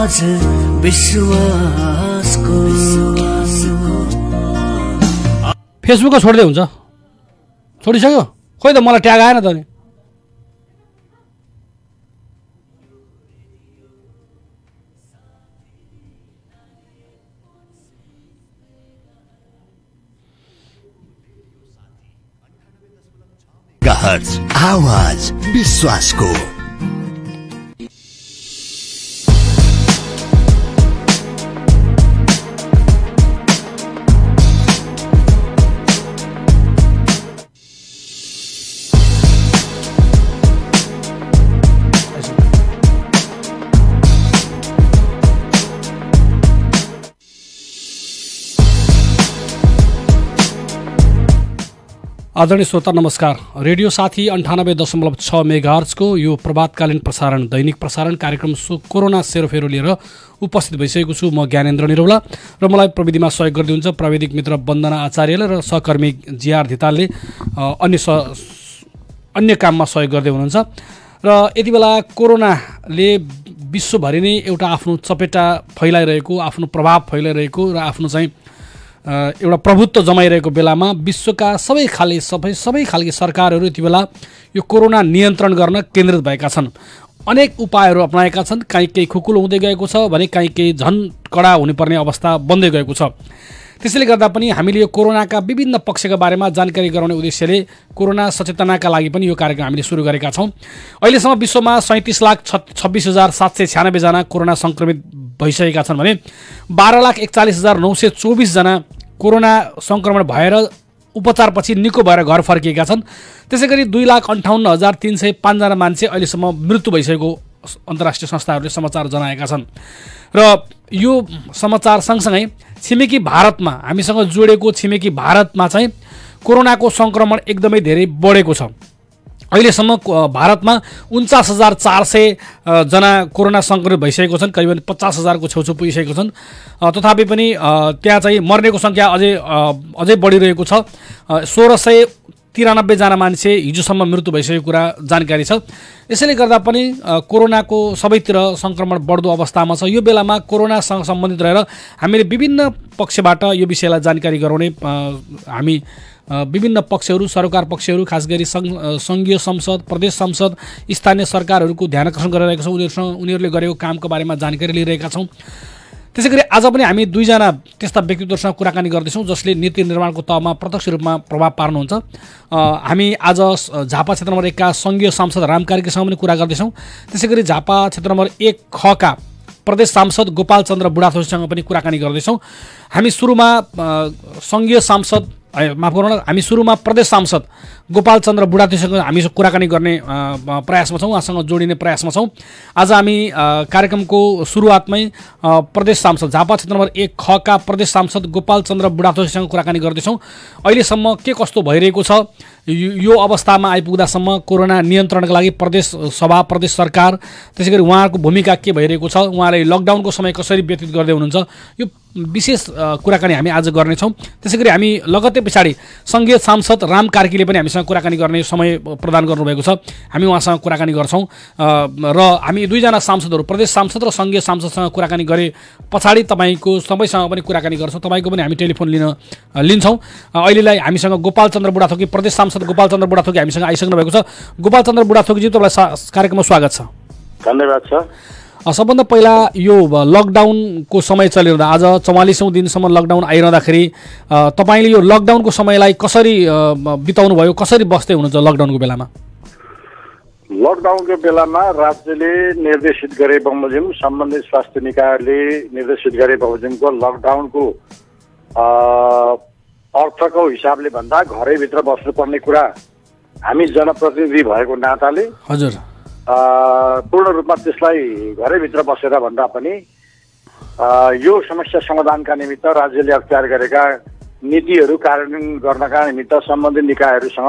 आवाज विश्वासको फेसबुकमा छोड्दै हुन्छ छोडिसक्यो खोइ त मलाई ट्याग आएन त नि आवाज विश्वासको आदरणीय श्रोता नमस्कार। रेडियो साथी 98.6 मेगाहर्जको यो प्रभातकालीन प्रसारण दैनिक प्रसारण कार्यक्रम कोरोना सेरोफेरो लिएर उपस्थित भइसकेको छु। म ज्ञानेन्द्र निरौला र मलाई प्रविधिमा सहयोग गरिदिनुहुन्छ प्राविधिक मित्र वन्दना आचार्यले र सहकर्मी जिआर धितालले अन्य काममा सहयोग गर्दै हुनुहुन्छ। र यति बेला कोरोनाले विश्वभरि नै एउटा आफ्नो चपेटा फैलाइरहेको, आफ्नो प्रभाव फैलाइरहेको र आफ्नो चाहिँ एउटा प्रभुत्व जमाइरहेको बेलामा विश्वका सबै खालके सरकारहरू यति बेला यो कोरोना नियन्त्रण गर्न केन्द्रित भएका छन्। अनेक उपायहरू अपनाएका छन्। केही खुकुलो हुँदै गएको छ भने केही झन् कडा हुनुपर्ने अवस्था बन्दै गएको छ। त्यसैले गर्दा पनि हामीले यो कोरोनाका विभिन्न पक्षका बारेमा जानकारी गराउने उद्देश्यले कोरोना सचेतनाका लागि पनि यो कार्यक्रम हामीले सुरु गरेका छौँ। अहिलेसम्म विश्वमा 37,26,796 जना कोरोना सङ्क्रमित भइसकेका छन् भने 12,41,924 जना कोरोना सङ्क्रमण भएर उपचारपछि निको भएर घर फर्किएका छन्। त्यसै गरी 2,58,305 जना मान्छे अहिलेसम्म मृत्यु भइसकेको अन्तर्राष्ट्रिय संस्थाहरूले समाचार जनाएका छन्। र यो समाचार सँगसँगै छिमेकी भारतमा हामीसँग जोडेको छिमेकी भारतमा चाहिँ कोरोनाको सङ्क्रमण एकदमै धेरै बढेको छ। अहिलेसम्म भारतमा 49,400 जना कोरोना सङ्क्रमित भइसकेको छन्। करिबन 50,000को छेउछाउ पुगिसकेको छन्। तथापि पनि त्यहाँ चाहिँ मर्नेको सङ्ख्या अझै बढिरहेको छ। 1,693 जना मान्छे हिजोसम्म मृत्यु भइसकेको कुरा जानकारी छ। यसैले गर्दा पनि कोरोनाको सबैतिर सङ्क्रमण बढ्दो अवस्थामा छ। यो बेलामा कोरोनासँग सम्बन्धित रहेर हामीले विभिन्न पक्षबाट यो विषयलाई जानकारी गराउने हामी विभिन्न पक्षहरू, सरकार पक्षहरू, खास गरी सङ्घीय संसद, प्रदेश संसद, स्थानीय सरकारहरूको ध्यान आकर्षण गरिरहेका छौँ। उनीहरूले गरेको कामको बारेमा जानकारी लिइरहेका छौँ। त्यसै गरी आज पनि हामी दुईजना त्यस्ता व्यक्तित्वसँग कुराकानी गर्दैछौँ जसले नीति निर्माणको तहमा प्रत्यक्ष रूपमा प्रभाव पार्नुहुन्छ। हामी आज झापा क्षेत्र नम्बर 1 का सङ्घीय सांसद राम कार्कीसँग पनि कुरा गर्दैछौँ। त्यसै गरी झापा क्षेत्र नम्बर 1 ख का प्रदेश सांसद गोपाल चन्द्र बुढाथोकीसँग पनि कुराकानी गर्दैछौँ। हामी सुरुमा सङ्घीय सांसद हामी सुरुमा प्रदेश सांसद गोपाल चन्द्र बुढाथोकीसँग हामी कुराकानी गर्ने प्रयासमा छौँ, उहाँसँग जोडिने प्रयासमा छौँ। आज हामी कार्यक्रमको सुरुवातमै प्रदेश सांसद झापा क्षेत्र नम्बर 1 ख का प्रदेश सांसद गोपाल चन्द्र बुढाथोकीसँग कुराकानी गर्दैछौँ। अहिलेसम्म के कस्तो भइरहेको छ, यो अवस्थामा आइपुग्दासम्म कोरोना नियन्त्रणका लागि प्रदेश सभा, प्रदेश सरकार, त्यसै गरी उहाँहरूको भूमिका के भइरहेको छ, उहाँले लकडाउनको समय कसरी व्यतीत गर्दै हुनुहुन्छ, यो विशेष कुराकानी हामी आज गर्नेछौँ। त्यसै गरी हामी लगत्तै पछाडि सङ्घीय सांसद राम कार्कीले पनि हामीसँग कुराकानी गर्ने समय प्रदान गर्नुभएको छ। हामी उहाँसँग कुराकानी गर्छौँ र हामी दुईजना सांसदहरू, प्रदेश सांसद र सङ्घीय सांसदसँग कुराकानी गरे पछाडि सबैसँग पनि कुराकानी गर्छौँ। तपाईँको पनि हामी टेलिफोन लिन्छौँ। अहिलेलाई हामीसँग गोपाल चन्द्र बुढाथोकी, प्रदेश सांसद गोपाल चन्द्र बुढाथोकी हामीसँग आइसक्नु भएको छ। गोपाल चन्द्र बुढाथोकीजी, तपाईँलाई कार्यक्रममा स्वागत छ। धन्यवाद छ। सबभन्दा पहिला यो लकडाउनको समय चलिरहँदा आज 44औं दिनसम्म लकडाउन आइरहँदाखेरि तपाईँले यो लकडाउनको समयलाई कसरी बिताउनु भयो, कसरी बस्दै हुनुहुन्छ लकडाउनको बेलामा? लकडाउनको बेलामा राज्यले निर्देशित गरे बमोजिम सम्बन्धित स्वास्थ्य निकायले निर्देशित गरे बमोजिमको लकडाउनको अर्थको हिसाबले भन्दा घरैभित्र बस्नुपर्ने कुरा हामी जनप्रतिनिधि भएको नाताले हजुर पूर्ण रूपमा त्यसलाई घरैभित्र बसेर भन्दा पनि यो समस्या समाधानका निमित्त राज्यले अख्तियार गरेका नीतिहरू कार्यान्वयन गर्नका निमित्त सम्बन्धित निकायहरूसँग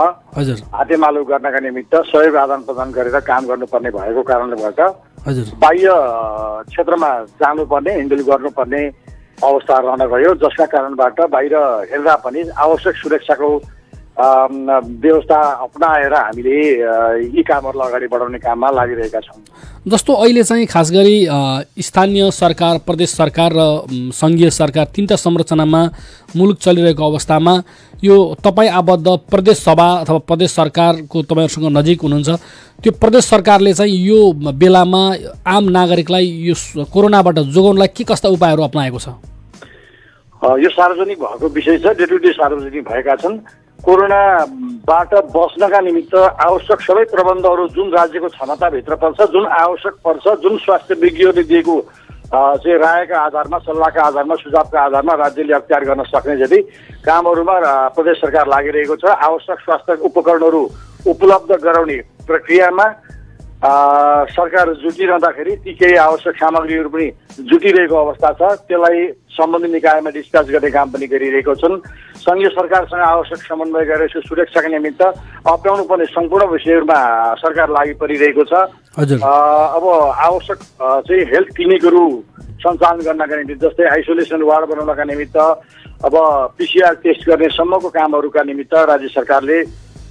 हातेमालो गर्नका निमित्त सहयोग आदान प्रदान गरेर काम गर्नुपर्ने भएको कारणले गर्दा बाह्य क्षेत्रमा जानुपर्ने, हिँडडुल गर्नुपर्ने अवस्था रहन गयो, जसका कारणबाट बाहिर हेर्दा पनि आवश्यक सुरक्षाको व्यवस्था अपनाएर हामीले यी कामहरूलाई अगाडि बढाउने काममा लागिरहेका छौँ। जस्तो अहिले चाहिँ खास गरी स्थानीय सरकार, प्रदेश सरकार र सङ्घीय सरकार तीनटा संरचनामा मुलुक चलिरहेको अवस्थामा यो तपाईँ आबद्ध प्रदेश सभा अथवा प्रदेश सरकारको तपाईँहरूसँग नजिक हुनुहुन्छ, त्यो प्रदेश सरकारले चाहिँ यो बेलामा आम नागरिकलाई यो कोरोनाबाट जोगाउनलाई के कस्ता उपायहरू अपनाएको छ? यो सार्वजनिक भएको विषय छ, डे टु डे सार्वजनिक भएका छन्। कोरोनाबाट बस्नका निमित्त आवश्यक सबै प्रबन्धहरू जुन राज्यको क्षमताभित्र पर्छ, जुन आवश्यक पर्छ, जुन स्वास्थ्य विज्ञहरूले दिएको चाहिँ रायका आधारमा, सल्लाहका आधारमा, सुझावका आधारमा राज्यले अख्तियार गर्न सक्ने जति कामहरूमा प्रदेश सरकार लागिरहेको छ। आवश्यक स्वास्थ्य उपकरणहरू उपलब्ध गराउने प्रक्रियामा सरकार जुटिरहँदाखेरि ती केही आवश्यक सामग्रीहरू पनि जुटिरहेको अवस्था छ। त्यसलाई सम्बन्धित निकायमा डिस्प्याच गर्ने काम पनि गरिरहेको छन्। सङ्घीय सरकारसँग आवश्यक समन्वय गरेर सुरक्षाका निमित्त अप्नाउनु पर्ने सम्पूर्ण विषयहरूमा सरकार लागि परिरहेको छ। अब आवश्यक चाहिँ हेल्थ क्लिनिकहरू सञ्चालन गर्नका निमित्त, जस्तै आइसोलेसन वार्ड बनाउनका निमित्त, अब पिसिआर टेस्ट गर्ने सम्मको कामहरूका निमित्त राज्य सरकारले,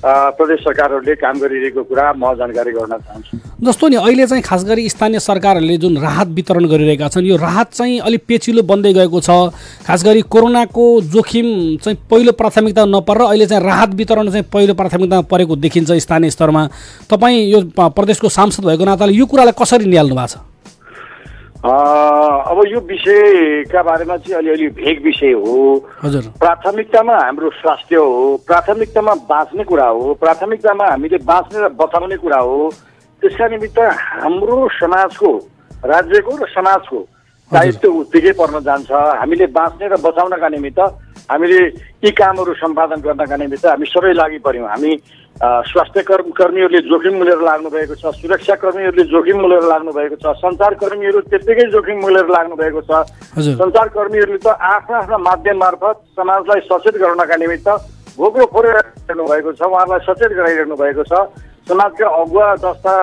प्रदेश सरकारहरूले काम गरिरहेको कुरा म जानकारी गर्न चाहन्छु। जस्तो नि अहिले चाहिँ खास गरी स्थानीय सरकारहरूले जुन राहत वितरण गरिरहेका छन्, यो राहत चाहिँ अलिक पेचिलो बन्दै गएको छ। खास गरी कोरोनाको जोखिम चाहिँ पहिलो प्राथमिकता नपरेर अहिले चाहिँ राहत वितरण चाहिँ पहिलो प्राथमिकतामा परेको देखिन्छ स्थानीय स्तरमा। तपाईँ यो प्रदेशको सांसद भएको नाताले यो कुरालाई कसरी निहाल्नु भएको छ? अब यो विषयका बारेमा चाहिँ अलिअलि भेग विषय हो। हजुर, प्राथमिकतामा हाम्रो स्वास्थ्य हो, प्राथमिकतामा बाँच्ने कुरा हो, प्राथमिकतामा हामीले बाँच्ने र बचाउने कुरा हो। त्यसका निमित्त हाम्रो समाजको, राज्यको र समाजको दायित्व उत्तिकै पर्न जान्छ। हामीले बाँच्ने र बचाउनका निमित्त, हामीले यी कामहरू सम्पादन गर्नका निमित्त हामी सबै लागि पर्यौँ। हामी स्वास्थ्य कर्मीहरूले जोखिम मिलेर लाग्नु भएको छ, सुरक्षा कर्मीहरूले जोखिम मिलेर लाग्नु भएको छ, सञ्चारकर्मीहरू त्यत्तिकै जोखिम मिलेर लाग्नु भएको छ। सञ्चारकर्मीहरूले त आफ्ना आफ्ना माध्यम मार्फत समाजलाई सचेत गराउनका निमित्त भोग्लो फोरिरहनु भएको छ, उहाँहरूलाई सचेत गराइरहनु भएको छ। समाजका अगुवा जस्ता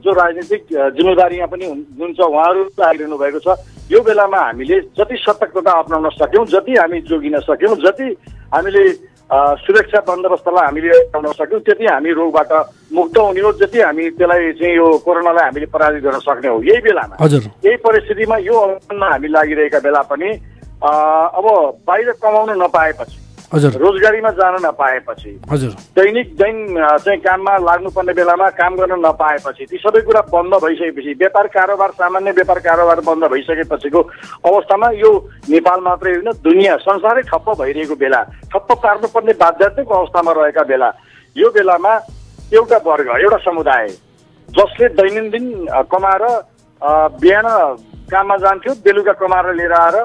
जो राजनीतिक जिम्मेदारीमा पनि हुनुहुन्छ उहाँहरू आइरहनु भएको छ। यो बेलामा हामीले जति सतर्कता अपनाउन सक्यौँ, जति हामी जोगिन सक्यौँ, जति हामीले सुरक्षा बन्दोबस्तलाई हामीले अपनाउन सक्यौँ, त्यति हामी रोगबाट मुक्त हुने हो, जति हामी त्यसलाई चाहिँ यो कोरोनालाई हामीले पराजित गर्न सक्ने हो। यही बेलामा, यही परिस्थितिमा, यो अवस्थामा हामी लागिरहेका बेला पनि अब बाहिर कमाउन नपाएपछि, रोजगारीमा जान नपाएपछि, दैनिक चाहिँ काममा लाग्नुपर्ने बेलामा काम गर्न नपाएपछि, ती सबै कुरा बन्द भइसकेपछि, व्यापार कारोबार, सामान्य व्यापार कारोबार बन्द भइसकेपछिको अवस्थामा यो नेपाल मात्रै होइन, दुनियाँ, संसारै ठप्प भइरहेको बेला, ठप्प पार्नुपर्ने बाध्यताको अवस्थामा रहेका बेला, यो बेलामा एउटा वर्ग, एउटा समुदाय जसले दैनन्दिन कमाएर बिहान काममा जान्थ्यो, बेलुका कमाएर लिएर आएर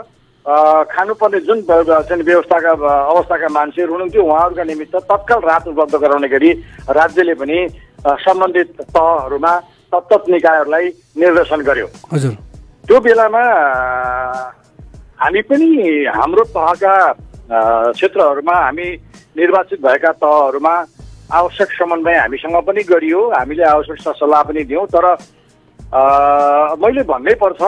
खानुपर्ने जुन व्यवस्थाका अवस्थाका मान्छेहरू हुनुहुन्थ्यो, उहाँहरूका निमित्त तत्काल राहत उपलब्ध गराउने गरी राज्यले पनि सम्बन्धित तहहरूमा तत्त निकायहरूलाई निर्देशन गर्यो। त्यो बेलामा हामी पनि हाम्रो तहका क्षेत्रहरूमा, हामी निर्वाचित भएका तहहरूमा आवश्यक समन्वय हामीसँग पनि गरियो, हामीले आवश्यक सल्लाह पनि दियौँ। तर मैले भन्नै पर्छ,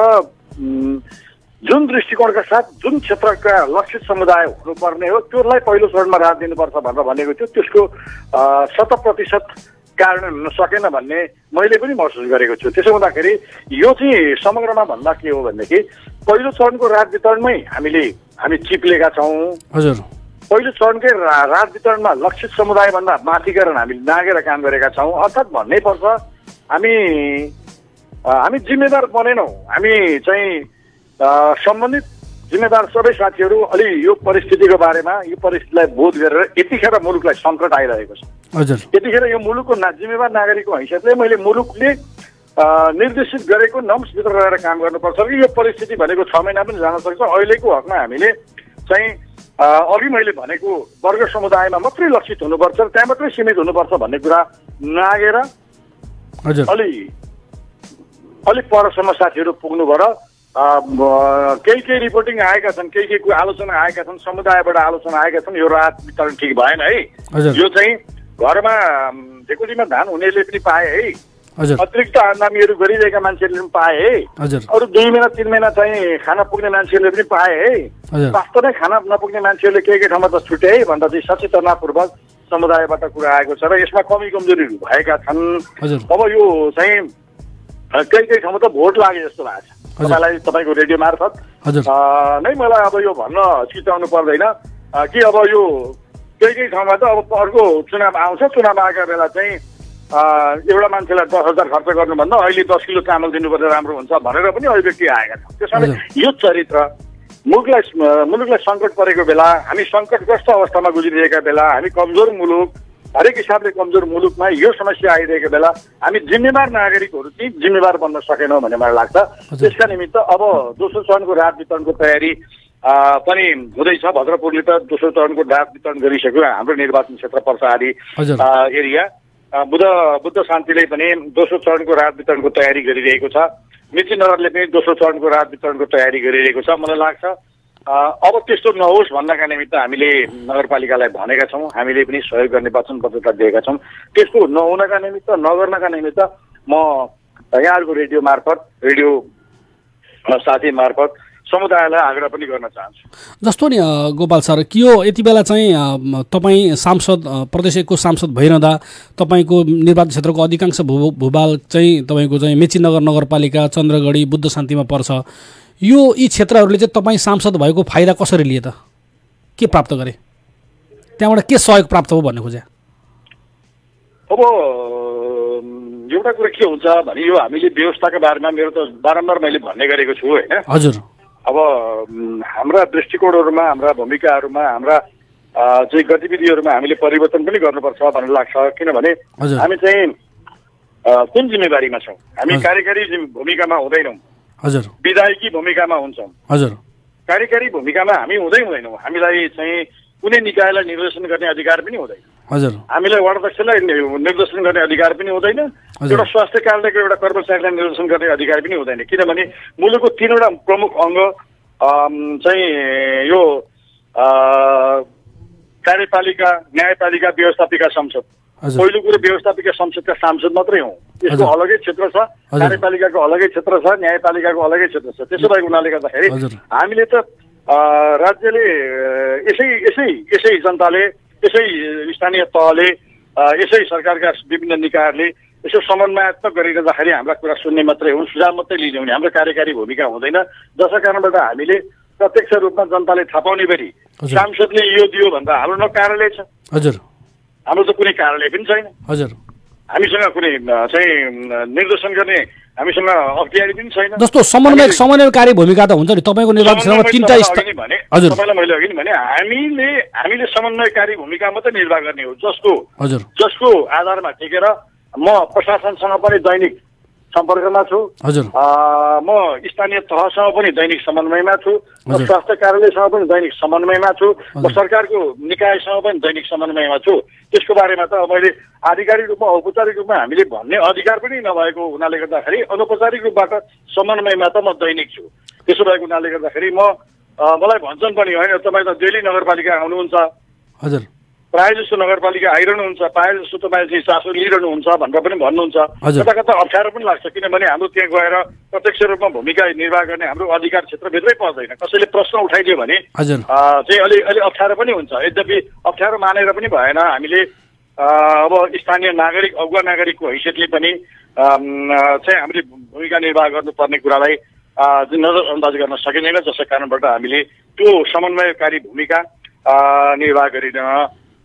जुन दृष्टिकोणका साथ जुन क्षेत्रका लक्षित समुदाय हुनुपर्ने हो त्यसलाई पहिलो चरणमा राहत दिनुपर्छ भनेर भनेको थियो, त्यसको 100% कार्यान्वयन हुन सकेन भन्ने मैले पनि महसुस गरेको छु। त्यसो हुँदाखेरि यो चाहिँ समग्रमा भन्दा के हो भनेदेखि पहिलो चरणको राहत वितरणमै हामी चिप्लेका छौँ। पहिलो चरणकै राहत वितरणमा लक्षित समुदायभन्दा माथि गएर हामी नागेर काम गरेका छौँ। अर्थात् भन्नै पर्छ हामी जिम्मेदार बनेनौँ। हामी चाहिँ सम्बन्धित जिम्मेदार सबै साथीहरू अलि यो परिस्थितिको बारेमा, यो परिस्थितिलाई बोध गरेर यतिखेर मुलुकलाई सङ्कट आइरहेको छ, यतिखेर यो मुलुकको जिम्मेवार नागरिकको हैसियतले मैले मुलुकले निर्देशित गरेको नम्सभित्र रहेर काम गर्नुपर्छ कि यो परिस्थिति भनेको 6 महिना पनि जान सक्छ। अहिलेको हकमा हामीले चाहिँ अघि मैले भनेको वर्ग समुदायमा मात्रै लक्षित हुनुपर्छ, त्यहाँ मात्रै सीमित हुनुपर्छ भन्ने कुरा नागेर अलि परसम्म साथीहरू पुग्नुभयो। केही रिपोर्टिङ आएका छन्, केही आलोचना आएका छन्, समुदायबाट आलोचना आएका छन्, यो राहत वितरण ठिक भएन है, यो चाहिँ घरमा ढेकुटीमा धान हुनेले पनि पाए है, अतिरिक्त आमदामीहरू गरिरहेका मान्छेहरूले पनि पाए है, अरू 2 महिना 3 महिना चाहिँ खाना पुग्ने मान्छेहरूले पनि पाए है, वास्तवमै खाना नपुग्ने मान्छेहरूले केही ठाउँमा त छुटे है भन्दा चाहिँ सचेतनापूर्वक समुदायबाट कुरा आएको छ र यसमा कमी कमजोरीहरू भएका छन्। हजुर अब यो चाहिँ केही ठाउँमा त भोट लागे जस्तो लाग्छ तपाईँलाई, तपाईँको रेडियो मार्फत नै मलाई अब यो भन्न चिताउनु पर्दैन कि अब यो केही ठाउँमा त अब अर्को चुनाव आउँछ, चुनाव आएका बेला चाहिँ एउटा मान्छेलाई 10,000 खर्च गर्नुभन्दा अहिले 10 किलो चामल दिनुपर्ने राम्रो हुन्छ भनेर पनि अभिव्यक्ति आएका छन्। त्यसैले यो चरित्र मुलुकलाई सङ्कट परेको बेला, हामी सङ्कटग्रस्त अवस्थामा गुज्रिरहेका बेला, हामी कमजोर मुलुक, हरेक हिसाबले कमजोर मुलुकमा यो समस्या आइरहेको बेला हामी जिम्मेवार नागरिकहरू चाहिँ जिम्मेवार बन्न सकेनौँ भन्ने मलाई लाग्छ। त्यसका निमित्त अब दोस्रो चरणको राहत वितरणको तयारी पनि हुँदैछ। भद्रपुरले त दोस्रो चरणको राहत वितरण गरिसक्यो, हाम्रो निर्वाचन क्षेत्र पर्साहारी एरिया। बुद्ध शान्तिले पनि दोस्रो चरणको राहत वितरणको तयारी गरिरहेको छ। मेचीनगरले पनि दोस्रो चरणको राहत वितरणको तयारी गरिरहेको छ। मलाई लाग्छ अब त्यस्तो नहोस् भन्नका निमित्त हामीले नगरपालिकालाई भनेका छौँ, हामीले पनि सहयोग गर्ने वचनबद्धता दिएका छौँ। त्यस्तो नहुनका निमित्त, नगर्नका निमित्त म यहाँहरूको रेडियो मार्फत, रेडियो साथी मार्फत समुदायलाई आग्रह पनि गर्न चाहन्छु। जस्तो नि गोपाल सर, के हो यति बेला चाहिँ तपाईँ सांसद, प्रदेश 1 को सांसद भइरहँदा तपाईँको निर्वाचन क्षेत्रको अधिकांश भूभाग चाहिँ तपाईँको चाहिँ मेचीनगर नगरपालिका, चन्द्रगढी, बुद्ध शान्तिमा पर्छ। यी क्षेत्रहरूले चाहिँ तपाईँ सांसद भएको फाइदा कसरी लिए त? के प्राप्त गरे? त्यहाँबाट के सहयोग प्राप्त हो भन्ने खोजे? अब एउटा कुरा के हुन्छ भने यो हामीले व्यवस्थाको बारेमा मेरो त बारम्बार मैले भन्ने गरेको छु होइन। हजुर। अब हाम्रा दृष्टिकोणहरूमा, हाम्रा भूमिकाहरूमा, हाम्रा चाहिँ गतिविधिहरूमा हामीले परिवर्तन पनि गर्नुपर्छ भन्ने लाग्छ। किनभने हामी चाहिँ कुन जिम्मेवारीमा छौँ? हामी कार्यकारी भूमिकामा हुँदैनौँ, हजुर, विधायकी भूमिकामा हुन्छौँ। हजुर, कार्यकारी भूमिकामा हामी हुँदैनौँ। हामीलाई चाहिँ कुनै निकायलाई निर्देशन गर्ने अधिकार पनि हुँदैन। हजुर, हामीलाई वार्ड अध्यक्षलाई निर्देशन गर्ने अधिकार पनि हुँदैन। एउटा स्वास्थ्य कार्यालयको एउटा कर्मचारीलाई निर्देशन गर्ने अधिकार पनि हुँदैन। किनभने मुलुकको 3वटा प्रमुख अङ्ग चाहिँ यो कार्यपालिका, न्यायपालिका, व्यवस्थापिका संसद। पहिलो कुरो व्यवस्थापिका संसदका सांसद मात्रै हौँ, यसको अलगै क्षेत्र छ, कार्यपालिकाको अलगै क्षेत्र छ, न्यायपालिकाको अलगै क्षेत्र छ। त्यसो भएको हुनाले गर्दाखेरि हामीले त राज्यले यसै जनताले, यसै स्थानीय तहले, यसै सरकारका विभिन्न निकायहरूले यसो समन्वयात्मक गरिरहँदाखेरि हाम्रा कुरा सुन्ने मात्रै हुन्, सुझाव मात्रै लिने हुने, हाम्रो कार्यकारी भूमिका हुँदैन। जसका कारणबाट हामीले प्रत्यक्ष रूपमा जनताले थाहा पाउने गरी सांसदले यो दियो भन्दा हाम्रो न कार्यालय छ, हजुर, हाम्रो त कुनै कार्यालय पनि छैन, हजुर, हामीसँग कुनै चाहिँ निर्देशन गर्ने हामीसँग अख्तियारी पनि छैन। जस्तो समन्वयकारी भूमिका त हुन्छ नि तपाईँको निर्वाचन क्षेत्रमा 3टा। हजुर, तपाईँलाई मैले अघि भने हामीले समन्वयकारी भूमिका मात्रै निर्वाह गर्ने हो, जसको आधारमा टेकेर म प्रशासनसँग पनि दैनिक सम्पर्कमा छु, हजुर, म स्थानीय तहसँग पनि दैनिक समन्वयमा छु, म स्वास्थ्य कार्यालयसँग पनि दैनिक समन्वयमा छु, म सरकारको निकायसँग पनि दैनिक समन्वयमा छु। त्यसको बारेमा त मैले आधिकारिक रूपमा, औपचारिक रूपमा हामीले भन्ने अधिकार पनि नभएको हुनाले गर्दाखेरि अनौपचारिक रूपबाट समन्वयमा त म दैनिक छु। त्यसो भएको हुनाले गर्दाखेरि मलाई भन्छन् पनि होइन, तपाईँ त डेली नगरपालिका आउनुहुन्छ, हजुर, प्रायः जस्तो नगरपालिका आइरहनुहुन्छ, प्रायः जस्तो तपाईँ चाहिँ चासो लिइरहनुहुन्छ भनेर पनि भन्नुहुन्छ। कता कता अप्ठ्यारो पनि लाग्छ, किनभने हाम्रो त्यहाँ गएर प्रत्यक्ष रूपमा भूमिका निर्वाह गर्ने हाम्रो अधिकार क्षेत्रभित्रै पर्दैन। कसैले प्रश्न उठाइदियो भने चाहिँ अलि अप्ठ्यारो पनि हुन्छ। यद्यपि अप्ठ्यारो मानेर पनि भएन, हामीले अब स्थानीय नागरिक, अगुवा नागरिकको हैसियतले पनि चाहिँ हामीले भूमिका निर्वाह गर्नुपर्ने कुरालाई नजरअन्दाज गर्न सकिँदैन। जसै कारणबाट हामीले त्यो समन्वयकारी भूमिका निर्वाह गरिन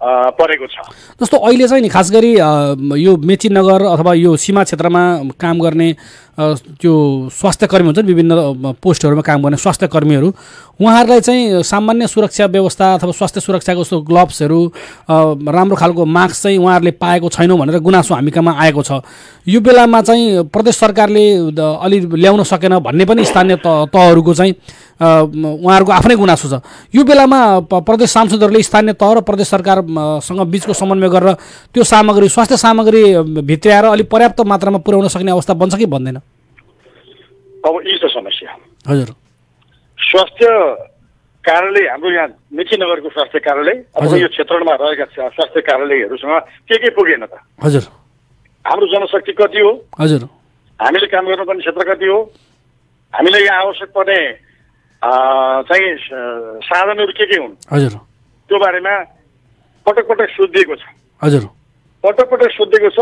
परेको छ। जस्तो अहिले चाहिँ नि खास गरी यो मेचीनगर अथवा यो सीमा क्षेत्रमा काम गर्ने त्यो स्वास्थ्य कर्मी हुन्छ नि, विभिन्न पोस्टहरूमा काम गर्ने स्वास्थ्य कर्मीहरू, उहाँहरूलाई चाहिँ सामान्य सुरक्षा व्यवस्था अथवा स्वास्थ्य सुरक्षाको जस्तो ग्लोभ्सहरू, राम्रो खालको मास्क चाहिँ उहाँहरूले पाएको छैनौँ भनेर गुनासो हामी कहाँ आएको छ। यो बेलामा चाहिँ प्रदेश सरकारले अलि ल्याउन सकेन भन्ने पनि स्थानीय तहहरूको चाहिँ उहाँहरूको आफ्नै गुनासो छ। यो बेलामा प्रदेश सांसदहरूले स्थानीय तह र प्रदेश सरकारसँग बिचको समन्वय गरेर त्यो सामग्री, स्वास्थ्य सामग्री भित्र्याएर अलिक पर्याप्त मात्रामा पुर्याउन सक्ने अवस्था बन्छ कि बन्दैन? अब यी छ समस्या। हजुर, स्वास्थ्य कार्यालय हाम्रो यहाँ मेचीनगरको स्वास्थ्य कार्यालय, अब यो क्षेत्रमा रहेका स्वास्थ्य कार्यालयहरूसँग के पुगेन त? हजुर, हाम्रो जनशक्ति कति हो? हजुर, हामीले काम गर्नुपर्ने क्षेत्र कति हो? हामीलाई यहाँ आवश्यक पर्ने चाहिँ साधनहरू के हुन्? हजुर, त्यो बारेमा पटक पटक सोधिएको छ। हजुर पटक पटक सोधिएको छ।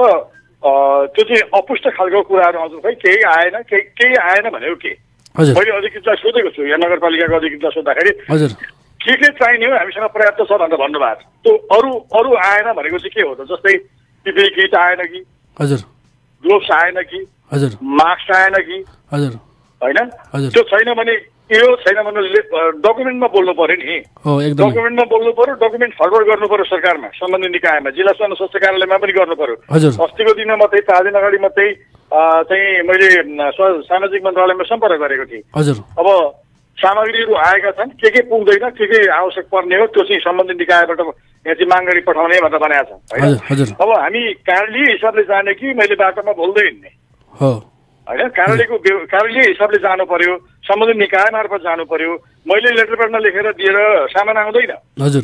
त्यो चाहिँ अपुष्ट खालको कुराहरू आउँछ, खै केही आएन केही आएन भनेको के। हजुर मैले अधिकृतलाई सोधेको छु, यहाँ नगरपालिकाको अधिकृतलाई सोद्धाखेरि हजुर के चाहिने हो हामीसँग पर्याप्त छ भनेर भन्नुभएको छ। त्यो अरू आएन भनेको चाहिँ के हो त? जस्तै पिपिई किट आएन कि, हजुर ग्लोभ्स आएन कि, हजुर मास्क आएन कि, हजुर होइन? हजुर त्यो छैन भने यो छैन भने डकुमेन्टमा बोल्नु पर्यो नि। हो एकदम डकुमेन्टमा बोल्नु पर्यो, डकुमेन्ट फरवर्ड गर्नु पर्यो सरकारमा, सम्बन्धित निकायमा, जिल्ला स्वास्थ्य कार्यालयमा पनि गर्नु पर्यो। हजुर अस्तिको दिनमा मात्रै 4 दिन अगाडि मात्रै चाहिँ मैले सामाजिक मन्त्रालयमा सम्पर्क गरेको थिएँ। हजुर अब सामग्रीहरू आएका छन्, के पुग्दैन, के आवश्यक पर्ने हो त्यो चाहिँ सम्बन्धित निकायबाट यहाँ चाहिँ माग गरी पठाउने भनेर भनेको छ, होइन? अब हामी कार्यालय हिसाबले जाने कि मैले बाटोमा बोल्दै हिँड्ने हो, होइन? कार्यालय हिसाबले जानु पर्यो, सम्बन्धित निकाय मार्फत जानु पर्यो। मैले लेटर प्याडमा लेखेर दिएर सामान आउँदैन। हजुर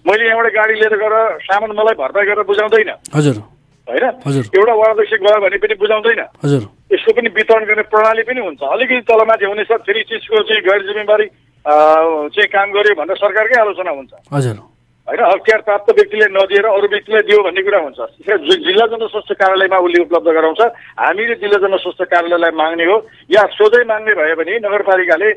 मैले यहाँबाट गाडी लिएर गएर सामान मलाई भरपाई गरेर बुझाउँदैन, हजुर होइन? हजुर एउटा वडाध्यक्ष गयो भने पनि बुझाउँदैन। हजुर यसको पनि वितरण गर्ने प्रणाली पनि हुन्छ। अलिकति तलमाथि हुनेछ, फेरि चिजको चाहिँ गैर जिम्मेवारी चाहिँ काम गर्यो भनेर सरकारकै आलोचना हुन्छ, हजुर होइन? अख्तियार प्राप्त व्यक्तिले नदिएर अरू व्यक्तिलाई दियो भन्ने कुरा हुन्छ। जिल्ला जनस्वास्थ्य कार्यालयमा उसले उपलब्ध गराउँछ, हामीले जिल्ला जनस्वास्थ्य कार्यालयलाई माग्ने हो, या सोझै माग्ने भयो भने नगरपालिकाले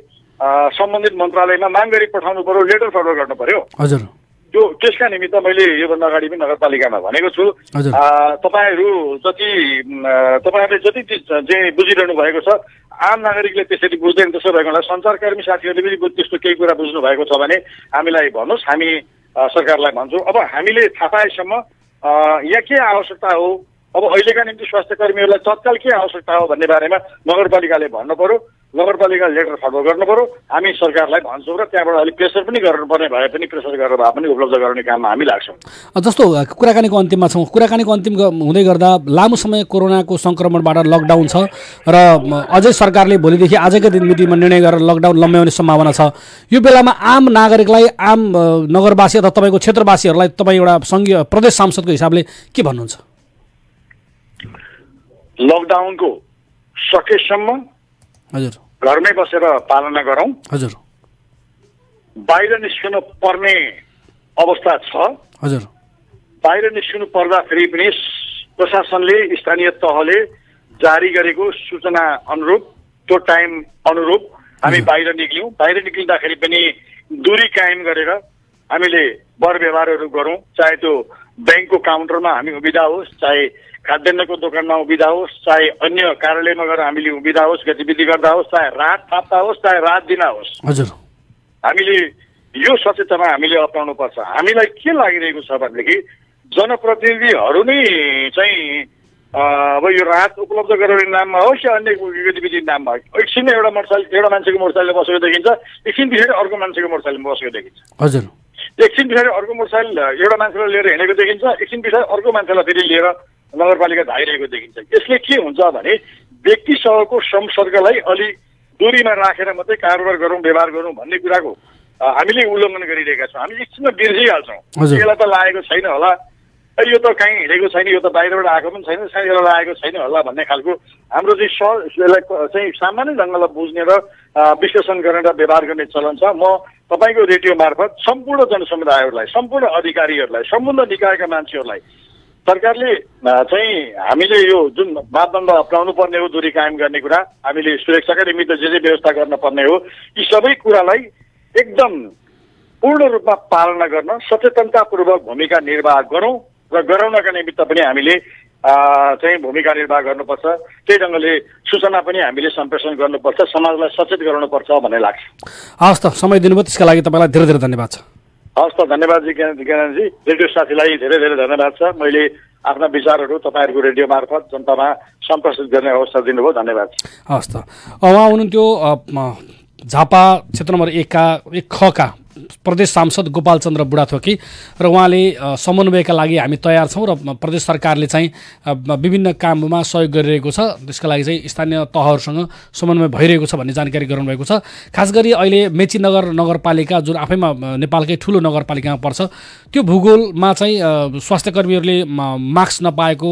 सम्बन्धित मन्त्रालयमा माग गरी पठाउनु पर्यो, लेटर फरवर्ड गर्नु पर्यो। हजुर त्यो त्यसका निमित्त मैले योभन्दा अगाडि पनि नगरपालिकामा भनेको छु। तपाईँहरूले जति चाहिँ बुझिरहनु भएको छ, आम नागरिकले त्यसरी बुझ्दैन। त्यसो भएको हुनाले सञ्चारकर्मी साथीहरूले पनि त्यस्तो केही कुरा बुझ्नु भएको छ भने हामीलाई भन्नुहोस्, हामी सरकारलाई भन्छौँ। अब हामीले थाहा पाएसम्म यहाँ के आवश्यकता हो, अब अहिलेका निम्ति स्वास्थ्य कर्मीहरूलाई तत्काल के आवश्यकता हो भन्ने बारेमा नगरपालिकाले भन्नु पर्यो, नगरपालिकाले लेटर फरवर्ड गर्नु पर्यो, हामी सरकारलाई भन्छौँ र त्यहाँबाट अलिक प्रेसर पनि गर्नुपर्ने भए पनि प्रेसर गरेर भए पनि उपलब्ध गराउने काममा हामी लाग्छौँ। जस्तो कुराकानीको अन्तिममा छौँ, कुराकानीको अन्तिम हुँदै गर्दा लामो समय कोरोनाको सङ्क्रमणबाट लकडाउन छ र अझै सरकारले भोलिदेखि आजकै दिन मितिमा निर्णय गरेर लकडाउन लम्ब्याउने सम्भावना छ। यो बेलामा आम नागरिकलाई, आम नगरवासी अथवा तपाईँको क्षेत्रवासीहरूलाई तपाईँ एउटा सङ्घीय प्रदेश सांसदको हिसाबले के भन्नुहुन्छ? लकडाउनको सकेसम्म हजुर घरमै बसेर पालना गरौँ। हजुर बाहिर निस्कनु पर्ने अवस्था छ, हजुर बाहिर निस्कनु पर्दाखेरि पनि प्रशासनले, स्थानीय तहले जारी गरेको सूचना अनुरूप, त्यो टाइम अनुरूप हामी बाहिर निक्ल्यौँ। बाहिर निक्लिँदाखेरि पनि दूरी कायम गरेर हामीले वर व्यवहारहरू गरौँ, चाहे त्यो ब्याङ्कको काउन्टरमा हामी उभिँदा होस्, चाहे खाद्यान्नको दोकानमा उभिँदा होस्, चाहे अन्य कार्यालयमा गएर हामीले उभिँदा होस्, गतिविधि गर्दा होस्, चाहे रात थाप्दा होस्, चाहे रात दिना होस्, हजुर हामीले यो सचेतना हामीले अपनाउनु पर्छ। हामीलाई के लागिरहेको छ भनेदेखि जनप्रतिनिधिहरू नै चाहिँ अब यो राहत उपलब्ध गराउने नाममा होस् या अन्य गतिविधि नाममा एकछिनमा एउटा मान्छेको मोटरसाइकलले बसेको देखिन्छ, एकछिन पछाडि अर्को मान्छेको मोटरसाइकलमा बसेको देखिन्छ, हजुर एकछिन पछाडि अर्को मोटरसाइकल एउटा मान्छेलाई लिएर हिँडेको देखिन्छ, एकछिन पछाडि अर्को मान्छेलाई फेरि लिएर नगरपालिका धाइरहेको देखिन्छ। यसले के हुन्छ भने व्यक्तिसँगको सम्सर्गलाई अलि दूरीमा राखेर मात्रै कारोबार गरौँ, व्यवहार गरौँ भन्ने कुराको हामीले उल्लङ्घन गरिरहेका छौँ। हामी एकछिनमा बिर्सिहाल्छौँ, यसलाई त लागेको छैन होला, यो त कहीँ हिँडेको छैन, यो त बाहिरबाट आएको पनि छैन, यसलाई लागेको छैन होला भन्ने खालको हाम्रो चाहिँ चाहिँ सामान्य ढङ्गलाई बुझ्ने र विश्लेषण गरेर व्यवहार गर्ने चलन छ। म तपाईँको रेडियो मार्फत सम्पूर्ण जनसमुदायहरूलाई, सम्पूर्ण अधिकारीहरूलाई, सम्पूर्ण निकायका मान्छेहरूलाई सरकारले चाहिँ हामीले यो जुन मापदण्ड अपनाउनु पर्ने हो, दूरी कायम गर्ने कुरा, हामीले सुरक्षाका निमित्त जे व्यवस्था गर्न पर्ने हो, यी सबै कुरालाई एकदम पूर्ण रूपमा पालना गर्न सचेतनतापूर्वक भूमिका निर्वाह गरौँ र गराउनका निमित्त पनि हामीले चाहिँ भूमिका निर्वाह गर्नुपर्छ। त्यही ढङ्गले सूचना पनि हामीले सम्प्रेषण गर्नुपर्छ, समाजलाई सचेत गराउनुपर्छ भन्ने लाग्छ। हवस् त, समय दिनुभयो त्यसका लागि तपाईँलाई धेरै धेरै धन्यवाद छ। हवस् त, धन्यवाद ज्ञानजी। रेडियो साथीलाई धेरै धेरै धन्यवाद छ, मैले आफ्ना विचारहरू तपाईँहरूको रेडियो मार्फत जनतामा सम्प्रेषित गर्ने अवसर दिनुभयो, धन्यवाद। हवस् त, उहाँ हुनुहुन्थ्यो झापा क्षेत्र नम्बर 1 का प्रदेश सांसद गोपाल चन्द्र बुढाथोकी र उहाँले समन्वयका लागि हामी तयार छौँ र प्रदेश सरकारले चाहिँ विभिन्न काममा सहयोग गरिरहेको छ, त्यसका लागि चाहिँ स्थानीय तहहरूसँग समन्वय भइरहेको छ भन्ने जानकारी गराउनुभएको छ। खास गरी अहिले मेची नगरपालिका जुन आफैमा नेपालकै ठुलो नगरपालिकामा पर्छ, त्यो भूगोलमा चाहिँ स्वास्थ्यकर्मीहरूले मास्क नपाएको,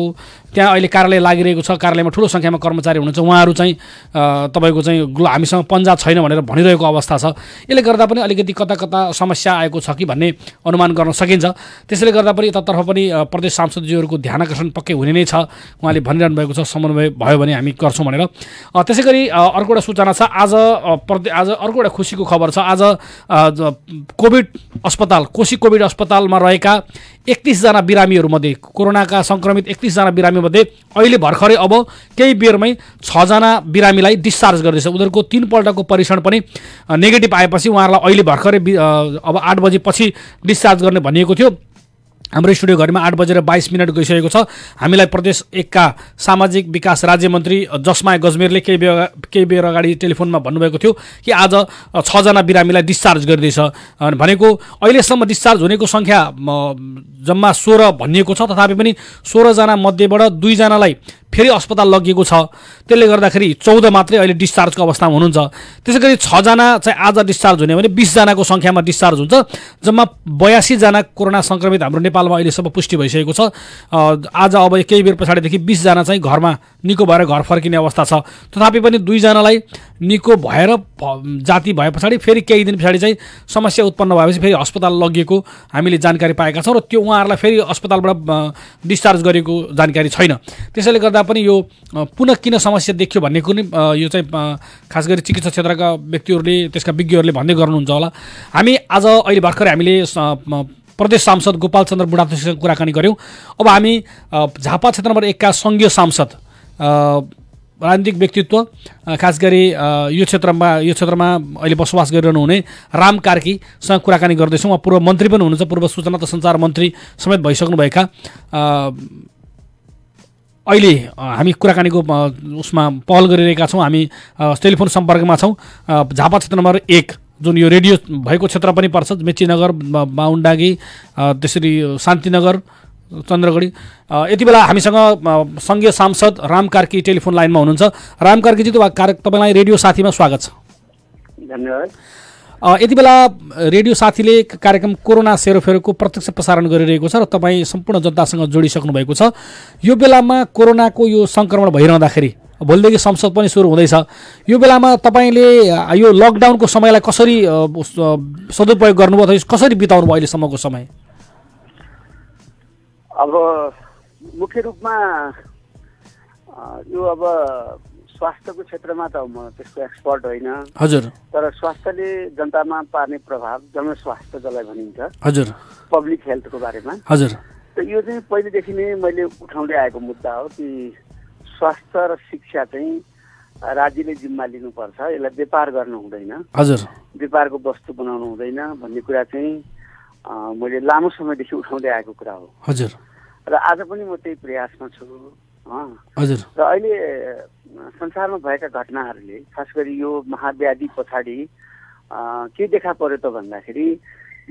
त्यहाँ अहिले कार्यालय लागिरहेको छ, कार्यालयमा ठुलो सङ्ख्यामा कर्मचारी हुनुहुन्छ, उहाँहरू चाहिँ तपाईँको चाहिँ हामीसँग पन्जा छैन भनेर भनिरहेको अवस्था छ। यसले गर्दा पनि अलिकति कता कता समस्या आएको छ कि भन्ने अनुमान गर्न सकिन्छ। त्यसैले गर्दा पनि यतातर्फ पनि प्रदेश सांसदज्यूहरूको ध्यान आकर्षण पक्कै हुने नै छ। उहाँले भनिरहनु भएको छ समन्वय भयो भने हामी गर्छौँ भनेर। त्यसै गरी अर्को एउटा सूचना छ, आज अर्को एउटा खुसीको खबर छ। आज कोभिड अस्पताल कोशी कोभिड अस्पतालमा रहेका 31 जना बिरामीहरूमध्ये कोरोनाका सङ्क्रमित 31 जना बिरामीमध्ये अहिले भर्खरै अब केही बेरमै 6 जना बिरामीलाई डिस्चार्ज गर्दैछ। उनीहरूको 3 पल्टको परीक्षण पनि नेगेटिभ आएपछि उहाँहरूलाई अहिले भर्खरै अब 8 बजेपछि डिस्चार्ज गर्ने भनिएको थियो। हाम्रो स्टुडियो घरमा 8:22 गइसकेको छ। हामीलाई प्रदेश 1 का सामाजिक विकास राज्यमन्त्री जसमाया गजमेरले केही बेर अगाडि टेलिफोनमा भन्नुभएको थियो कि आज 6 जना बिरामीलाई डिस्चार्ज गरिँदैछ भनेको। अहिलेसम्म डिस्चार्ज हुनेको सङ्ख्या जम्मा 16 भनिएको छ, तथापि पनि 16 जना मध्येबाट 2 जनालाई फेरि अस्पताल लगिएको छ। त्यसले गर्दाखेरि 14 मात्रै अहिले डिस्चार्जको अवस्थामा हुनुहुन्छ। त्यसै गरी 6 जना चाहिँ आज डिस्चार्ज हुने भने 20 जनाको सङ्ख्यामा डिस्चार्ज हुन्छ। जम्मा 82 जना कोरोना सङ्क्रमित हाम्रो नेपालमा अहिलेसम्म पुष्टि भइसकेको छ। आज अब केही बेर पछाडिदेखि 20 जना चाहिँ घरमा निको भएर घर फर्किने अवस्था छ। तथापि पनि 2 जनालाई निको भएर जाति भए पछाडि फेरि केही दिन पछाडि चाहिँ समस्या उत्पन्न भएपछि फेरि अस्पताल लगिएको हामीले जानकारी पाएका छौँ र त्यो उहाँहरूलाई फेरि अस्पतालबाट डिस्चार्ज गरेको जानकारी छैन। त्यसैले गर्दा पनि यो पुनः किन समस्या देखियो भन्ने कुनै यो चाहिँ खास गरी चिकित्सा क्षेत्रका व्यक्तिहरूले त्यसका विज्ञहरूले भन्दै गर्नुहुन्छ होला। हामी आज अहिले भर्खरै हामीले प्रदेश सांसद गोपाल चन्द्र बुढाथोकीसँग कुराकानी गऱ्यौँ। अब हामी झापा क्षेत्र नम्बर 1 का सङ्घीय सांसद राजनीतिक व्यक्तित्व खास गरी यो क्षेत्रमा अहिले बसोबास गरिरहनु हुने राम कार्कीसँग कुराकानी गर्दैछौँ। उहाँ पूर्व मन्त्री पनि हुनुहुन्छ, पूर्व सूचना तथा सञ्चार मन्त्री समेत भइसक्नुभएका। अहिले हामी कुराकानीको उसमा पहल गरिरहेका छौँ। हामी टेलिफोन सम्पर्कमा छौँ। झापा क्षेत्र नम्बर 1 जुन यो रेडियो भएको क्षेत्र पनि पर्छ, मेचीनगर, बाहुनडाँगी, त्यसरी शान्तिनगर, चन्द्रगढी। यति बेला हामीसँग सङ्घीय सांसद राम कार्की टेलिफोन लाइनमा हुनुहुन्छ। राम कार्कीजी, तपाईँलाई रेडियो साथीमा स्वागत छ। धन्यवाद। यति बेला रेडियो साथीले कार्यक्रम कोरोना सेरोफेरोको प्रत्यक्ष प्रसारण गरिरहेको छ र तपाईँ सम्पूर्ण जनतासँग जोडिसक्नु भएको छ। यो बेलामा कोरोनाको यो सङ्क्रमण भइरहँदाखेरि भोलिदेखि संसद पनि सुरु हुँदैछ। यो बेलामा तपाईँले यो लकडाउनको समयलाई कसरी सदुपयोग गर्नुभयो अथवा कसरी बिताउनु भयो अहिलेसम्मको समय? अब मुख्य रूपमा यो अब स्वास्थ्यको क्षेत्रमा त म त्यसको एक्सपर्ट होइन। हजुर। तर स्वास्थ्यले जनतामा पार्ने प्रभाव, जनस्वास्थ्य जसलाई भनिन्छ, हजुर, पब्लिक हेल्थको बारेमा, हजुर, त यो चाहिँ पहिलेदेखि नै मैले उठाउँदै आएको मुद्दा हो कि स्वास्थ्य र शिक्षा चाहिँ राज्यले जिम्मा लिनुपर्छ। यसलाई व्यापार गर्नु हुँदैन, हजुर, व्यापारको वस्तु बनाउनु हुँदैन भन्ने कुरा चाहिँ मैले लामो समयदेखि उठाउँदै आएको कुरा हो। हजुर। र आज पनि म त्यही प्रयासमा छु। हजुर। र अहिले संसारमा भएका घटनाहरूले खास गरी यो महाव्याधि पछाडि के देखा पर्यो त भन्दाखेरि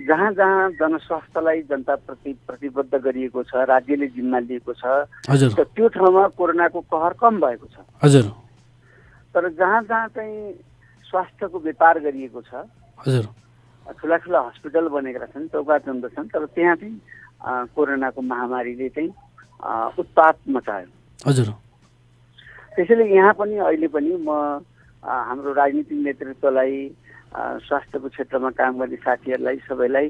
जहाँ जहाँ जनस्वास्थ्यलाई जनताप्रति प्रतिबद्ध गरिएको छ, राज्यले जिम्मा लिएको छ, त्यो ठाउँमा कोरोनाको कहर कम भएको छ। हजुर। तर जहाँ जहाँ चाहिँ स्वास्थ्यको व्यापार गरिएको छ, हजुर, ठुला ठुला हस्पिटल बनेका छन्, चौका चन्द छन्, तर त्यहाँ चाहिँ कोरोनाको महामारीले चाहिँ उत्पात मचायो। हजुर। त्यसैले यहाँ पनि अहिले पनि म हाम्रो राजनीतिक नेतृत्वलाई, स्वास्थ्यको क्षेत्रमा काम गर्ने साथीहरूलाई सबैलाई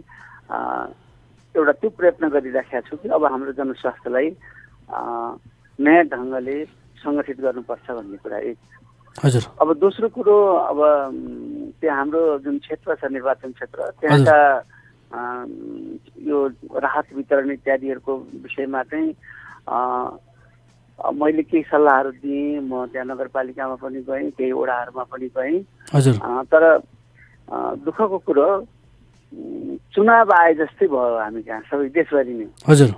एउटा त्यो प्रयत्न गरिराखेका छु कि अब हाम्रो जनस्वास्थ्यलाई नयाँ ढङ्गले सङ्गठित गर्नुपर्छ भन्ने कुरा एक। हजुर। अब दोस्रो कुरो, अब त्यहाँ हाम्रो जुन क्षेत्र छ, निर्वाचन क्षेत्र, त्यहाँका यो राहत वितरण इत्यादिहरूको विषयमा चाहिँ मैले केही सल्लाहहरू दिएँ। म त्यहाँ नगरपालिकामा पनि गएँ, केही वडाहरूमा पनि गएँ। हजुर। तर दुःखको कुरो चुनाव आए जस्तै भयो हामी कहाँ सबै देशभरि नै। हजुर।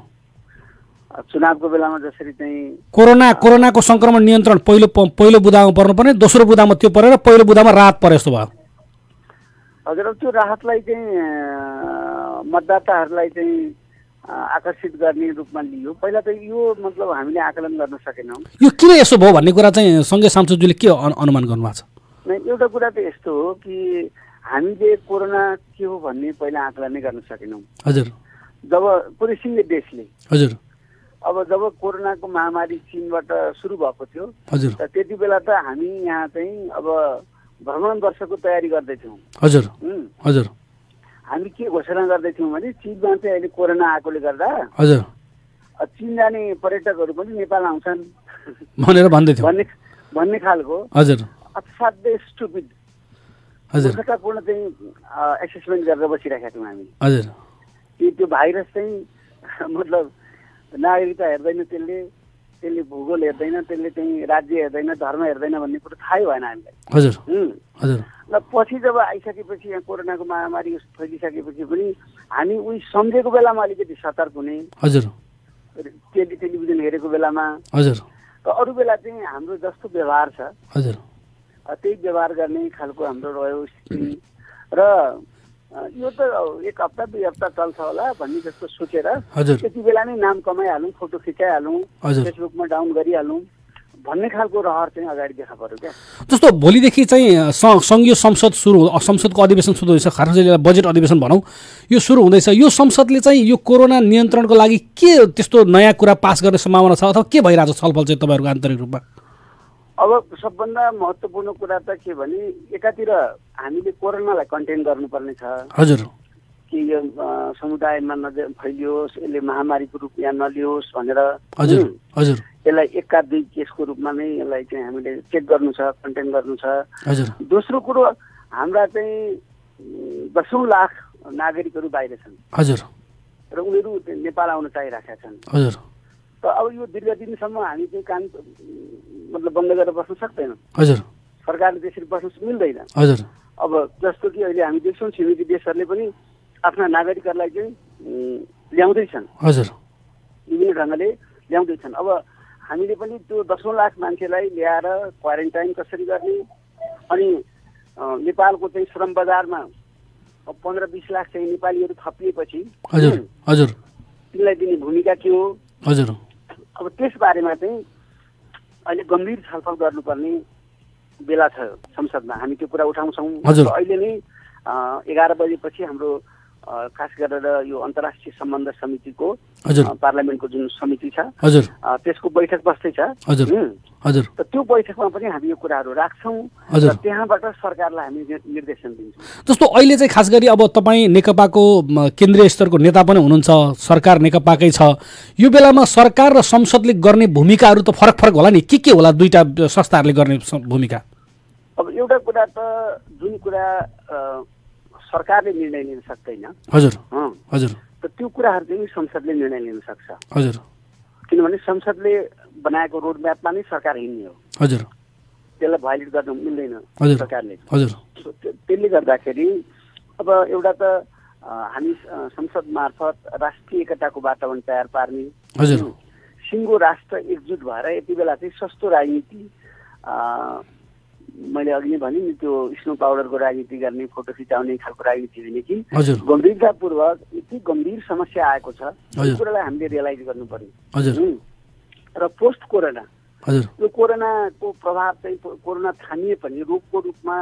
चुनावको बेलामा जसरी चाहिँ कोरोनाको सङ्क्रमण नियन्त्रण पहिलो बुदामा पर्नुपर्ने, दोस्रो बुदामा त्यो परेर पहिलो बुदामा राहत परे जस्तो भयो। हजुर। त्यो राहतलाई चाहिँ मतदाताहरूलाई चाहिँ आकर्षित गर्ने रूपमा लियो। पहिला त यो मतलब हामीले आकलन गर्न सकेनौँ। यो किन यसो भयो भन्ने कुरा चाहिँ सङ्घीय सांसदज्यूले के अनुमान गर्नुभएको छ? एउटा कुरा त यस्तो हो कि हामीले कोरोना के हो भन्ने पहिला आकलन नै गर्न सकेनौँ। हजुर। जब पुरै सिङ्गै देशले, हजुर, अब जब कोरोनाको महामारी चीनबाट सुरु भएको थियो, हजुर, त्यति बेला त हामी यहाँ चाहिँ अब भ्रमण वर्षको तयारी गर्दैथ्यौँ। हजुर। हजुर। हामी के घोषणा गर्दै थियौँ भने चीनमा चाहिँ अहिले कोरोना आएकोले गर्दा हजुर चीन जाने पर्यटकहरू पनि नेपाल आउँछन् भनेर भन्दै थियो भन्ने खालको हजुर असाध्यै स्टुपिड हजुर मूर्खतापूर्ण चाहिँ एसेसमेन्ट गरेर बसिरहेका थियौँ हामी हजुर त्यो भाइरस चाहिँ मतलब नागरिकता हेर्दैन त्यसले भूगोल हेर्दैन त्यसले चाहिँ राज्य हेर्दैन धर्म हेर्दैन भन्ने कुरो थाहै भएन हामीलाई हजुर हजुर र पछि जब आइसकेपछि यहाँ कोरोनाको महामारी फैलिसकेपछि पनि हामी उही सम्झेको बेलामा अलिकति सतर्क हुने हजुर टेलिभिजन हेरेको बेलामा हजुर र अरू बेला चाहिँ हाम्रो जस्तो व्यवहार छ हजुर त्यही व्यवहार गर्ने खालको हाम्रो रह्यो स्थिति र यो त 1 हप्ता 2 हप्ता चल्छ होला भन्ने जस्तो सोचेर त्यति बेला नै नाम कमाइहालौँ फोटो खिचाइहालौँ फेसबुकमा डाउन गरिहालौँ भन्ने खालको रहर चाहिँ अगाडि देखा पर्यो क्या। जस्तो भोलिदेखि चाहिँ सङ्घीय संसदको अधिवेशन सुरु हुँदैछ, खास गरी बजेट अधिवेशन भनौँ यो सुरु हुँदैछ। यो संसदले चाहिँ यो कोरोना नियन्त्रणको लागि के त्यस्तो नयाँ कुरा पास गर्ने सम्भावना छ अथवा के भइरहेको छ छलफल चाहिँ तपाईँहरूको आन्तरिक रूपमा? अब सबभन्दा महत्त्वपूर्ण कुरा त के भने एकातिर हामीले कोरोनालाई कन्टेन गर्नुपर्ने छ। हजुर। कि यो समुदायमा फैलियोस्, यसले महामारीको रूप यहाँ नलियोस् भनेर। हजुर हजुर। यसलाई 1 का 2 केसको रूपमा नै यसलाई चाहिँ हामीले चेक गर्नु छ, कन्टेन गर्नु छ। हजुर। दोस्रो कुरो हाम्रा चाहिँ 10औं लाख नागरिकहरू बाहिर छन्। हजुर। र उनीहरू नेपाल आउन चाहिरहेका छन्। हजुर। त अब यो दीर्घ दिनसम्म हामी चाहिँ काम मतलब बन्द गरेर बस्न सक्दैन। हजुर। सरकारले त्यसरी बस्न मिल्दैन। हजुर। अब जस्तो कि अहिले हामी देख्छौँ छिमेकी देशहरूले पनि आफ्ना नागरिकहरूलाई चाहिँ ल्याउँदैछन्। हजुर। विभिन्न ढङ्गले ल्याउँदैछन्। अब हामीले पनि त्यो 10औं लाख मान्छेलाई ल्याएर क्वारेन्टाइन कसरी गर्ने, अनि नेपालको चाहिँ श्रम बजारमा 15-20 लाख चाहिँ नेपालीहरू थपिएपछि हजुर हजुर तिनलाई दिने भूमिका के हो? हजुर। अब त्यसबारेमा चाहिँ अहिले गम्भीर छलफल गर्नुपर्ने बेला छ संसदमा। हामी त्यो कुरा उठाउँछौँ। अहिले नै 11 बजेपछि हाम्रो खास गरेर यो अन्तर्राष्ट्रिय सम्बन्ध समितिको पार्लियामेन्टको जुन समिति छ त्यसको बैठक बस्दैछ। हजुर हजुर। त त्यो बैठकमा पनि हामी यो कुराहरू राख्छौँ र त्यहाँबाट सरकारलाई हामी निर्देशन दिन्छौँ। जस्तो अहिले चाहिँ खास गरी अब तपाईँ नेकपाको केन्द्रीय स्तरको नेता पनि हुनुहुन्छ, सरकार नेकपाकै छ। यो बेलामा सरकार र संसदले गर्ने भूमिकाहरू त फरक फरक होला नि, के होला दुईटा संस्थाहरूले गर्ने भूमिका? अब एउटा कुरा त जुन कुरा सरकारले निर्णय लिन सक्दैन। हजुर हजुर। त त्यो कुराहरू चाहिँ संसदले निर्णय लिन सक्छ। हजुर। किनभने संसदले बनाएको रोड म्यापमा नै सरकार हिँड्ने हो। हजुर। त्यसलाई भायोलेट गर्न मिल्दैन सरकारले। हजुर। त्यसले गर्दाखेरि अब एउटा त हामी संसद मार्फत राष्ट्रिय एकताको वातावरण तयार पार्ने, हजुर, सिङ्गो राष्ट्र एकजुट भएर यति बेला चाहिँ सस्तो राजनीति, मैले अघि नै भने नि त्यो स्नो पाउडरको राजनीति गर्ने, फोटो खिचाउने खालको राजनीति होइन कि गम्भीरतापूर्वक यति गम्भीर समस्या आएको छ त्यो कुरालाई हामीले रियलाइज गर्नु पर्यो। र पोस्ट कोरोना यो कोरोनाको प्रभाव चाहिँ कोरोना थामिए पनि, रोगको रूपमा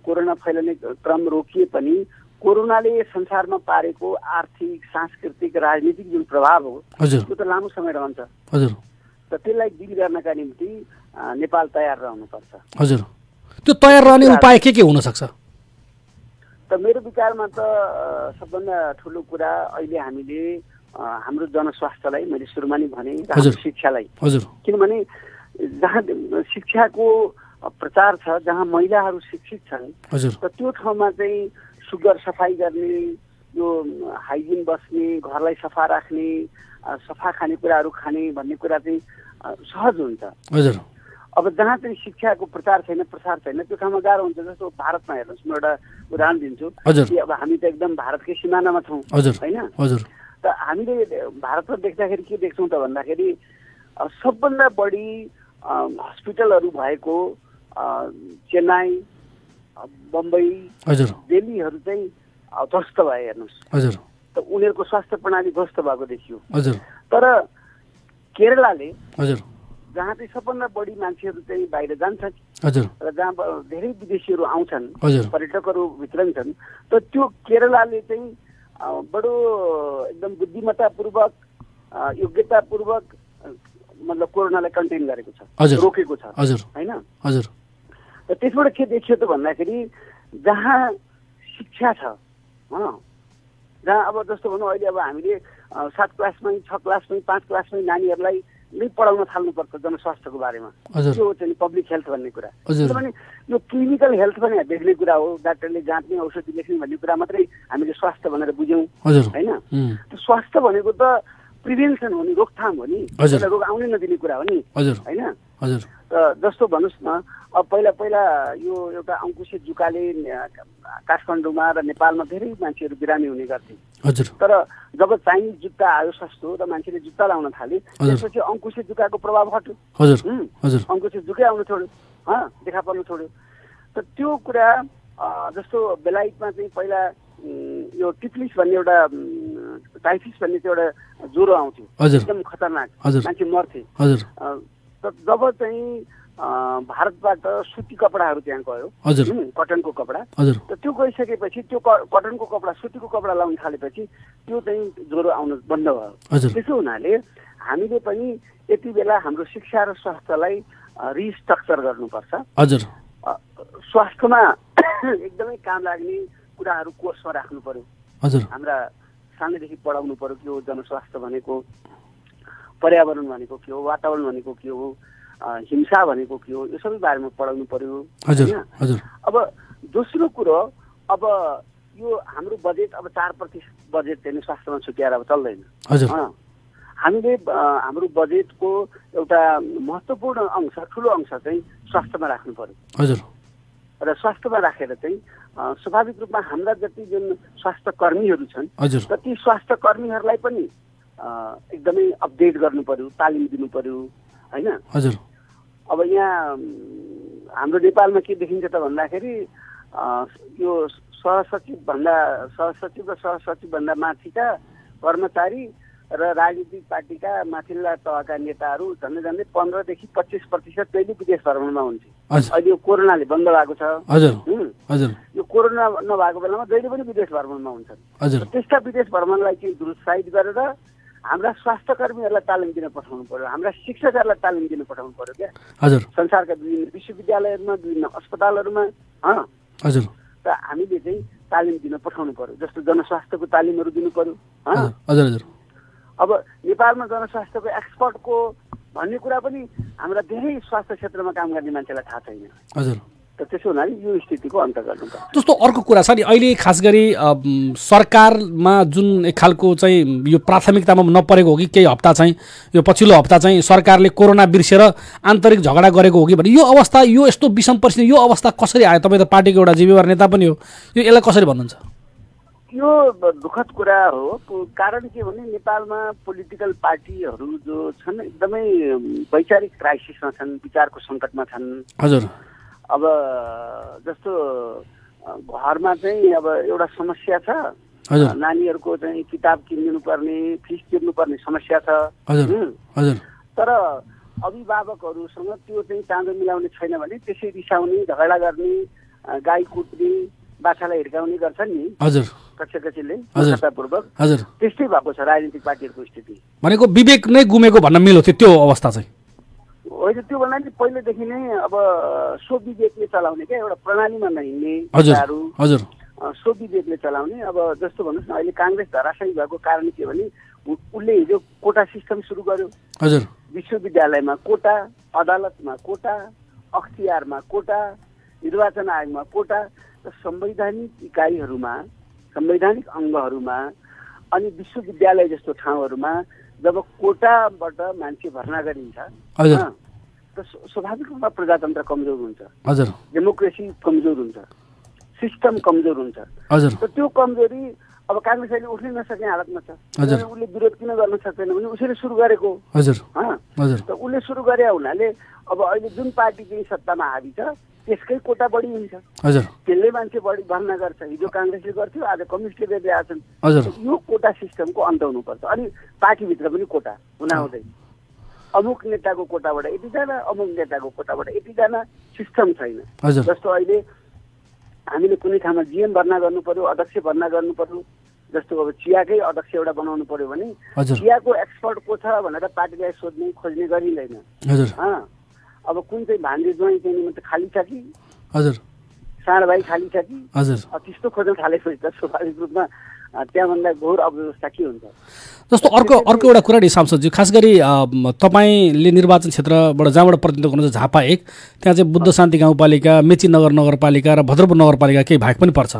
कोरोना फैलने क्रम रोकिए पनि कोरोनाले संसारमा पारेको आर्थिक, सांस्कृतिक, राजनीतिक जुन प्रभाव हो त्यो त लामो समय रहन्छ। त त्यसलाई डिल गर्नका निम्ति नेपाल तयार रहनुपर्छ। हजुर। त्यो तयार रहने उपाय के हुन सक्छ? त मेरो विचारमा त सबभन्दा ठुलो कुरा अहिले हामीले हाम्रो जनस्वास्थ्यलाई, मैले सुरुमा नै भने, शिक्षालाई, किनभने जहाँ शिक्षाको प्रचार छ, जहाँ महिलाहरू शिक्षित छन्, त त्यो ठाउँमा चाहिँ सुग्घर सफाइ गर्ने, यो हाइजिन बस्ने, घरलाई सफा राख्ने, सफा खानेकुराहरू खाने भन्ने कुरा चाहिँ सहज हुन्छ। अब जहाँ चाहिँ शिक्षाको प्रचार छैन, प्रसार छैन, त्यो ठाउँमा गाह्रो हुन्छ। जस्तो भारतमा हेर्नुहोस्, म एउटा उदाहरण दिन्छु कि अब हामी त एकदम भारतकै सिमानामा छौँ होइन। त हामीले भारतमा देख्दाखेरि के देख्छौँ त भन्दाखेरि सबभन्दा बढी हस्पिटलहरू भएको चेन्नई, बम्बई, दिल्लीहरू चाहिँ ध्वस्त भए हेर्नुहोस्। त उनीहरूको स्वास्थ्य प्रणाली ध्वस्त भएको देखियो। तर केरलाले जहाँ चाहिँ सबभन्दा बढी मान्छेहरू चाहिँ बाहिर जान्छन् र जहाँ धेरै विदेशीहरू आउँछन्, पर्यटकहरू भित्रन्छन्, त त्यो केरलाले चाहिँ बडो एकदम बुद्धिमत्तापूर्वक, योग्यतापूर्वक मतलब कोरोनालाई कन्टेन गरेको छ, रोकेको छ होइन। र त्यसबाट के देखियो त भन्दाखेरि जहाँ शिक्षा छ, जहाँ अब जस्तो भनौँ अहिले अब हामीले 7 क्लासमै 6 क्लासमै 5 क्लासमै नानीहरूलाई नै पढाउन थाल्नुपर्छ जनस्वास्थ्यको बारेमा। त्यो चाहिँ पब्लिक हेल्थ भन्ने कुरा। किनभने यो क्लिनिकल हेल्थ पनि देख्ने कुरा हो, डाक्टरले जाँच्ने औषधि लेख्ने भन्ने कुरा मात्रै हामीले स्वास्थ्य भनेर बुझ्यौँ होइन। स्वास्थ्य भनेको त प्रिभेन्सन हो नि, रोकथाम हो नि, रोग आउनै नदिने कुरा हो नि होइन। जस्तो भन्नुहोस् न, अब पहिला यो एउटा अङ्कुशे जुकाले काठमाडौँमा र नेपालमा धेरै मान्छेहरू बिरामी हुने गर्थे। तर जब चाइनिज जुत्ता आयो सस्तो र मान्छेले जुत्ता लाउन थाले, त्यसपछि अङ्कुशे जुकाको प्रभाव हट्यो, अङ्कुशे जुकै आउन छोड्यो, देखा पर्न छोड्यो। त त्यो कुरा जस्तो बेलायतमा चाहिँ पहिला यो टिफलिस भन्ने एउटा टाइफिस भन्ने चाहिँ एउटा ज्वरो आउँथ्यो, एकदम खतरनाक, मान्छे मर्थे। जब चाहिँ भारतबाट सुती कपडाहरू त्यहाँ गयो, कटनको कपडा, त त्यो गइसकेपछि त्यो कटनको कपडा सुतीको कपडा लाउन थालेपछि त्यो चाहिँ ज्वरो आउन बन्द भयो। त्यसो हुनाले हामीले पनि यति बेला हाम्रो शिक्षा र स्वास्थ्यलाई रिस्ट्रक्चर गर्नुपर्छ। स्वास्थ्यमा एकदमै काम लाग्ने कुराहरू कोर्समा राख्नु पर्यो। हाम्रा सानैदेखि पढाउनु पर्यो के हो जनस्वास्थ्य भनेको, पर्यावरण भनेको के हो, वातावरण भनेको के हो, हिंसा भनेको के हो, यो सबै बारेमा पढाउनु पर्यो होइन। अब दोस्रो कुरो, अब यो हाम्रो बजेट अब 4% बजेट चाहिँ स्वास्थ्यमा छुट्याएर अब चल्दैन। हामीले हाम्रो बजेटको एउटा महत्त्वपूर्ण अंश, ठुलो अंश चाहिँ स्वास्थ्यमा राख्नु पर्यो। र स्वास्थ्यमा राखेर चाहिँ स्वाभाविक रूपमा हाम्रा जति जुन स्वास्थ्य कर्मीहरू छन्, ती स्वास्थ्य कर्मीहरूलाई पनि एकदमै अपडेट गर्नु पर्यो, तालिम दिनु पर्यो होइन। अब यहाँ हाम्रो नेपालमा के देखिन्छ त भन्दाखेरि यो सहसचिव र सहसचिवभन्दा माथिका कर्मचारी र राजनीतिक पार्टीका माथिल्ला तहका नेताहरू झन्डै 15देखि 25% कहिले विदेश भ्रमणमा हुन्छ। अहिले यो कोरोनाले बन्द भएको छ, यो कोरोना नभएको बेलामा जहिले पनि विदेश भ्रमणमा हुन्छन्। त्यस्ता विदेश भ्रमणलाई चाहिँ दुरुत्साहित गरेर हाम्रा स्वास्थ्य कर्मीहरूलाई तालिम दिन पठाउनु पर्यो, हाम्रा शिक्षकहरूलाई तालिम दिन पठाउनु पर्यो क्या संसारका विभिन्न विश्वविद्यालयहरूमा, विभिन्न अस्पतालहरूमा। त हामीले चाहिँ तालिम दिन पठाउनु पर्यो, जस्तो जनस्वास्थ्यको तालिमहरू दिनु पर्यो। अब नेपालमा जनस्वास्थ्यको एक्सपर्टको भन्ने कुरा पनि हाम्रा धेरै स्वास्थ्य क्षेत्रमा काम गर्ने मान्छेलाई थाहा छैन। त्यसो हुनाले यो स्थितिको अन्त गर्नुपर्छ। जस्तो अर्को कुरा छ नि, अहिले खास गरी सरकारमा जुन एक खालको चाहिँ यो प्राथमिकतामा नपरेको हो कि केही हप्ता चाहिँ यो पछिल्लो हप्ता चाहिँ सरकारले कोरोना बिर्सेर आन्तरिक झगडा गरेको हो कि भने यो अवस्था, यो यस्तो विषम परिस्थिति, यो अवस्था कसरी आयो? तपाईँ त पार्टीको एउटा जिम्मेवार नेता पनि हो, यसलाई कसरी भन्नुहुन्छ? यो दुःखद कुरा हो। कारण के भने नेपालमा पोलिटिकल पार्टीहरू जो छन् एकदमै वैचारिक क्राइसिसमा छन्, विचारको सङ्कटमा छन्। अब जस्तो घरमा चाहिँ अब एउटा समस्या छ, नानीहरूको चाहिँ किताब किनिदिनु पर्ने, फिस तिर्नुपर्ने समस्या छ। तर अभिभावकहरूसँग त्यो चाहिँ चाँजो मिलाउने छैन भने त्यसै रिसाउने, झगडा गर्ने, गाई कुट्ने, बाछालाई हिर्काउने गर्छन् नि कसैले पूर्वक। त्यस्तै भएको छ राजनीतिक पार्टीहरूको स्थिति। भनेको विवेक नै गुमेको भन्न मिल्यो त्यो अवस्था चाहिँ होइन। त्यो भन्दा नि पहिलेदेखि नै अब स्वविवेकले चलाउने क्या एउटा प्रणालीमा नहिँड्ने कुराहरू, स्वविवेकले चलाउने। अब जस्तो भन्नुहोस् न, अहिले काङ्ग्रेस धराशायी भएको कारण के भने उसले हिजो कोटा सिस्टम सुरु गर्यो। विश्वविद्यालयमा कोटा, अदालतमा कोटा, अख्तियारमा कोटा, निर्वाचन आयोगमा कोटा, संवैधानिक इकाइहरूमा, संवैधानिक अङ्गहरूमा अनि विश्वविद्यालय जस्तो ठाउँहरूमा जब कोटाबाट मान्छे भर्ना गरिन्छ त स्वाभाविक रूपमा प्रजातन्त्र कमजोर हुन्छ, डेमोक्रेसी कमजोर हुन्छ, सिस्टम कमजोर हुन्छ। त त्यो कमजोरी अब काङ्ग्रेस अहिले उठ्नै नसक्ने हालतमा छ। उसले विरोध किन गर्न सक्दैन भने उसले सुरु गरेको। त उसले सुरु गरे हुनाले अब अहिले जुन पार्टी चाहिँ सत्तामा हावी छ त्यसकै कोटा बढी हुन्छ, त्यसले मान्छे बढी भर्ना गर्छ। हिजो काङ्ग्रेसले गर्थ्यो, आज कम्युनिस्टले गरिरहेका छन्। यो कोटा सिस्टमको अन्त हुनुपर्छ। अनि पार्टीभित्र पनि कोटा हुनाहुँदै अमुक नेताको कोटाबाट यतिजना, अमुक नेताको कोटाबाट यतिजना सिस्टम छैन। जस्तो अहिले हामीले कुनै ठाउँमा जिएम भर्ना गर्नु पर्यो, अध्यक्ष भर्ना गर्नु पर्यो। जस्तो अब चियाकै अध्यक्ष एउटा बनाउनु पर्यो भने चियाको एक्सपर्ट को छ भनेर पार्टीलाई सोध्ने खोज्ने गरिँदैन। अब कुन चाहिँ भान्जे ज्वाइँ चाहिँ खाली छ कि साँड भाइ खाली छ कि त्यस्तो खोज्न थालेपछि त स्वाभाविक रूपमा त्यहाँभन्दा घोर अव्यवस्था के हुन्छ। जस्तो अर्को एउटा कुरा नि सांसदजी, खास गरी तपाईँले निर्वाचन क्षेत्रबाट जहाँबाट प्रतिनिधित्व गर्नुहुन्छ झापा 1, त्यहाँ चाहिँ बुद्ध शान्ति गाउँपालिका, मेची नगरपालिका र भद्रपुर नगरपालिका केही भाग पनि पर्छ।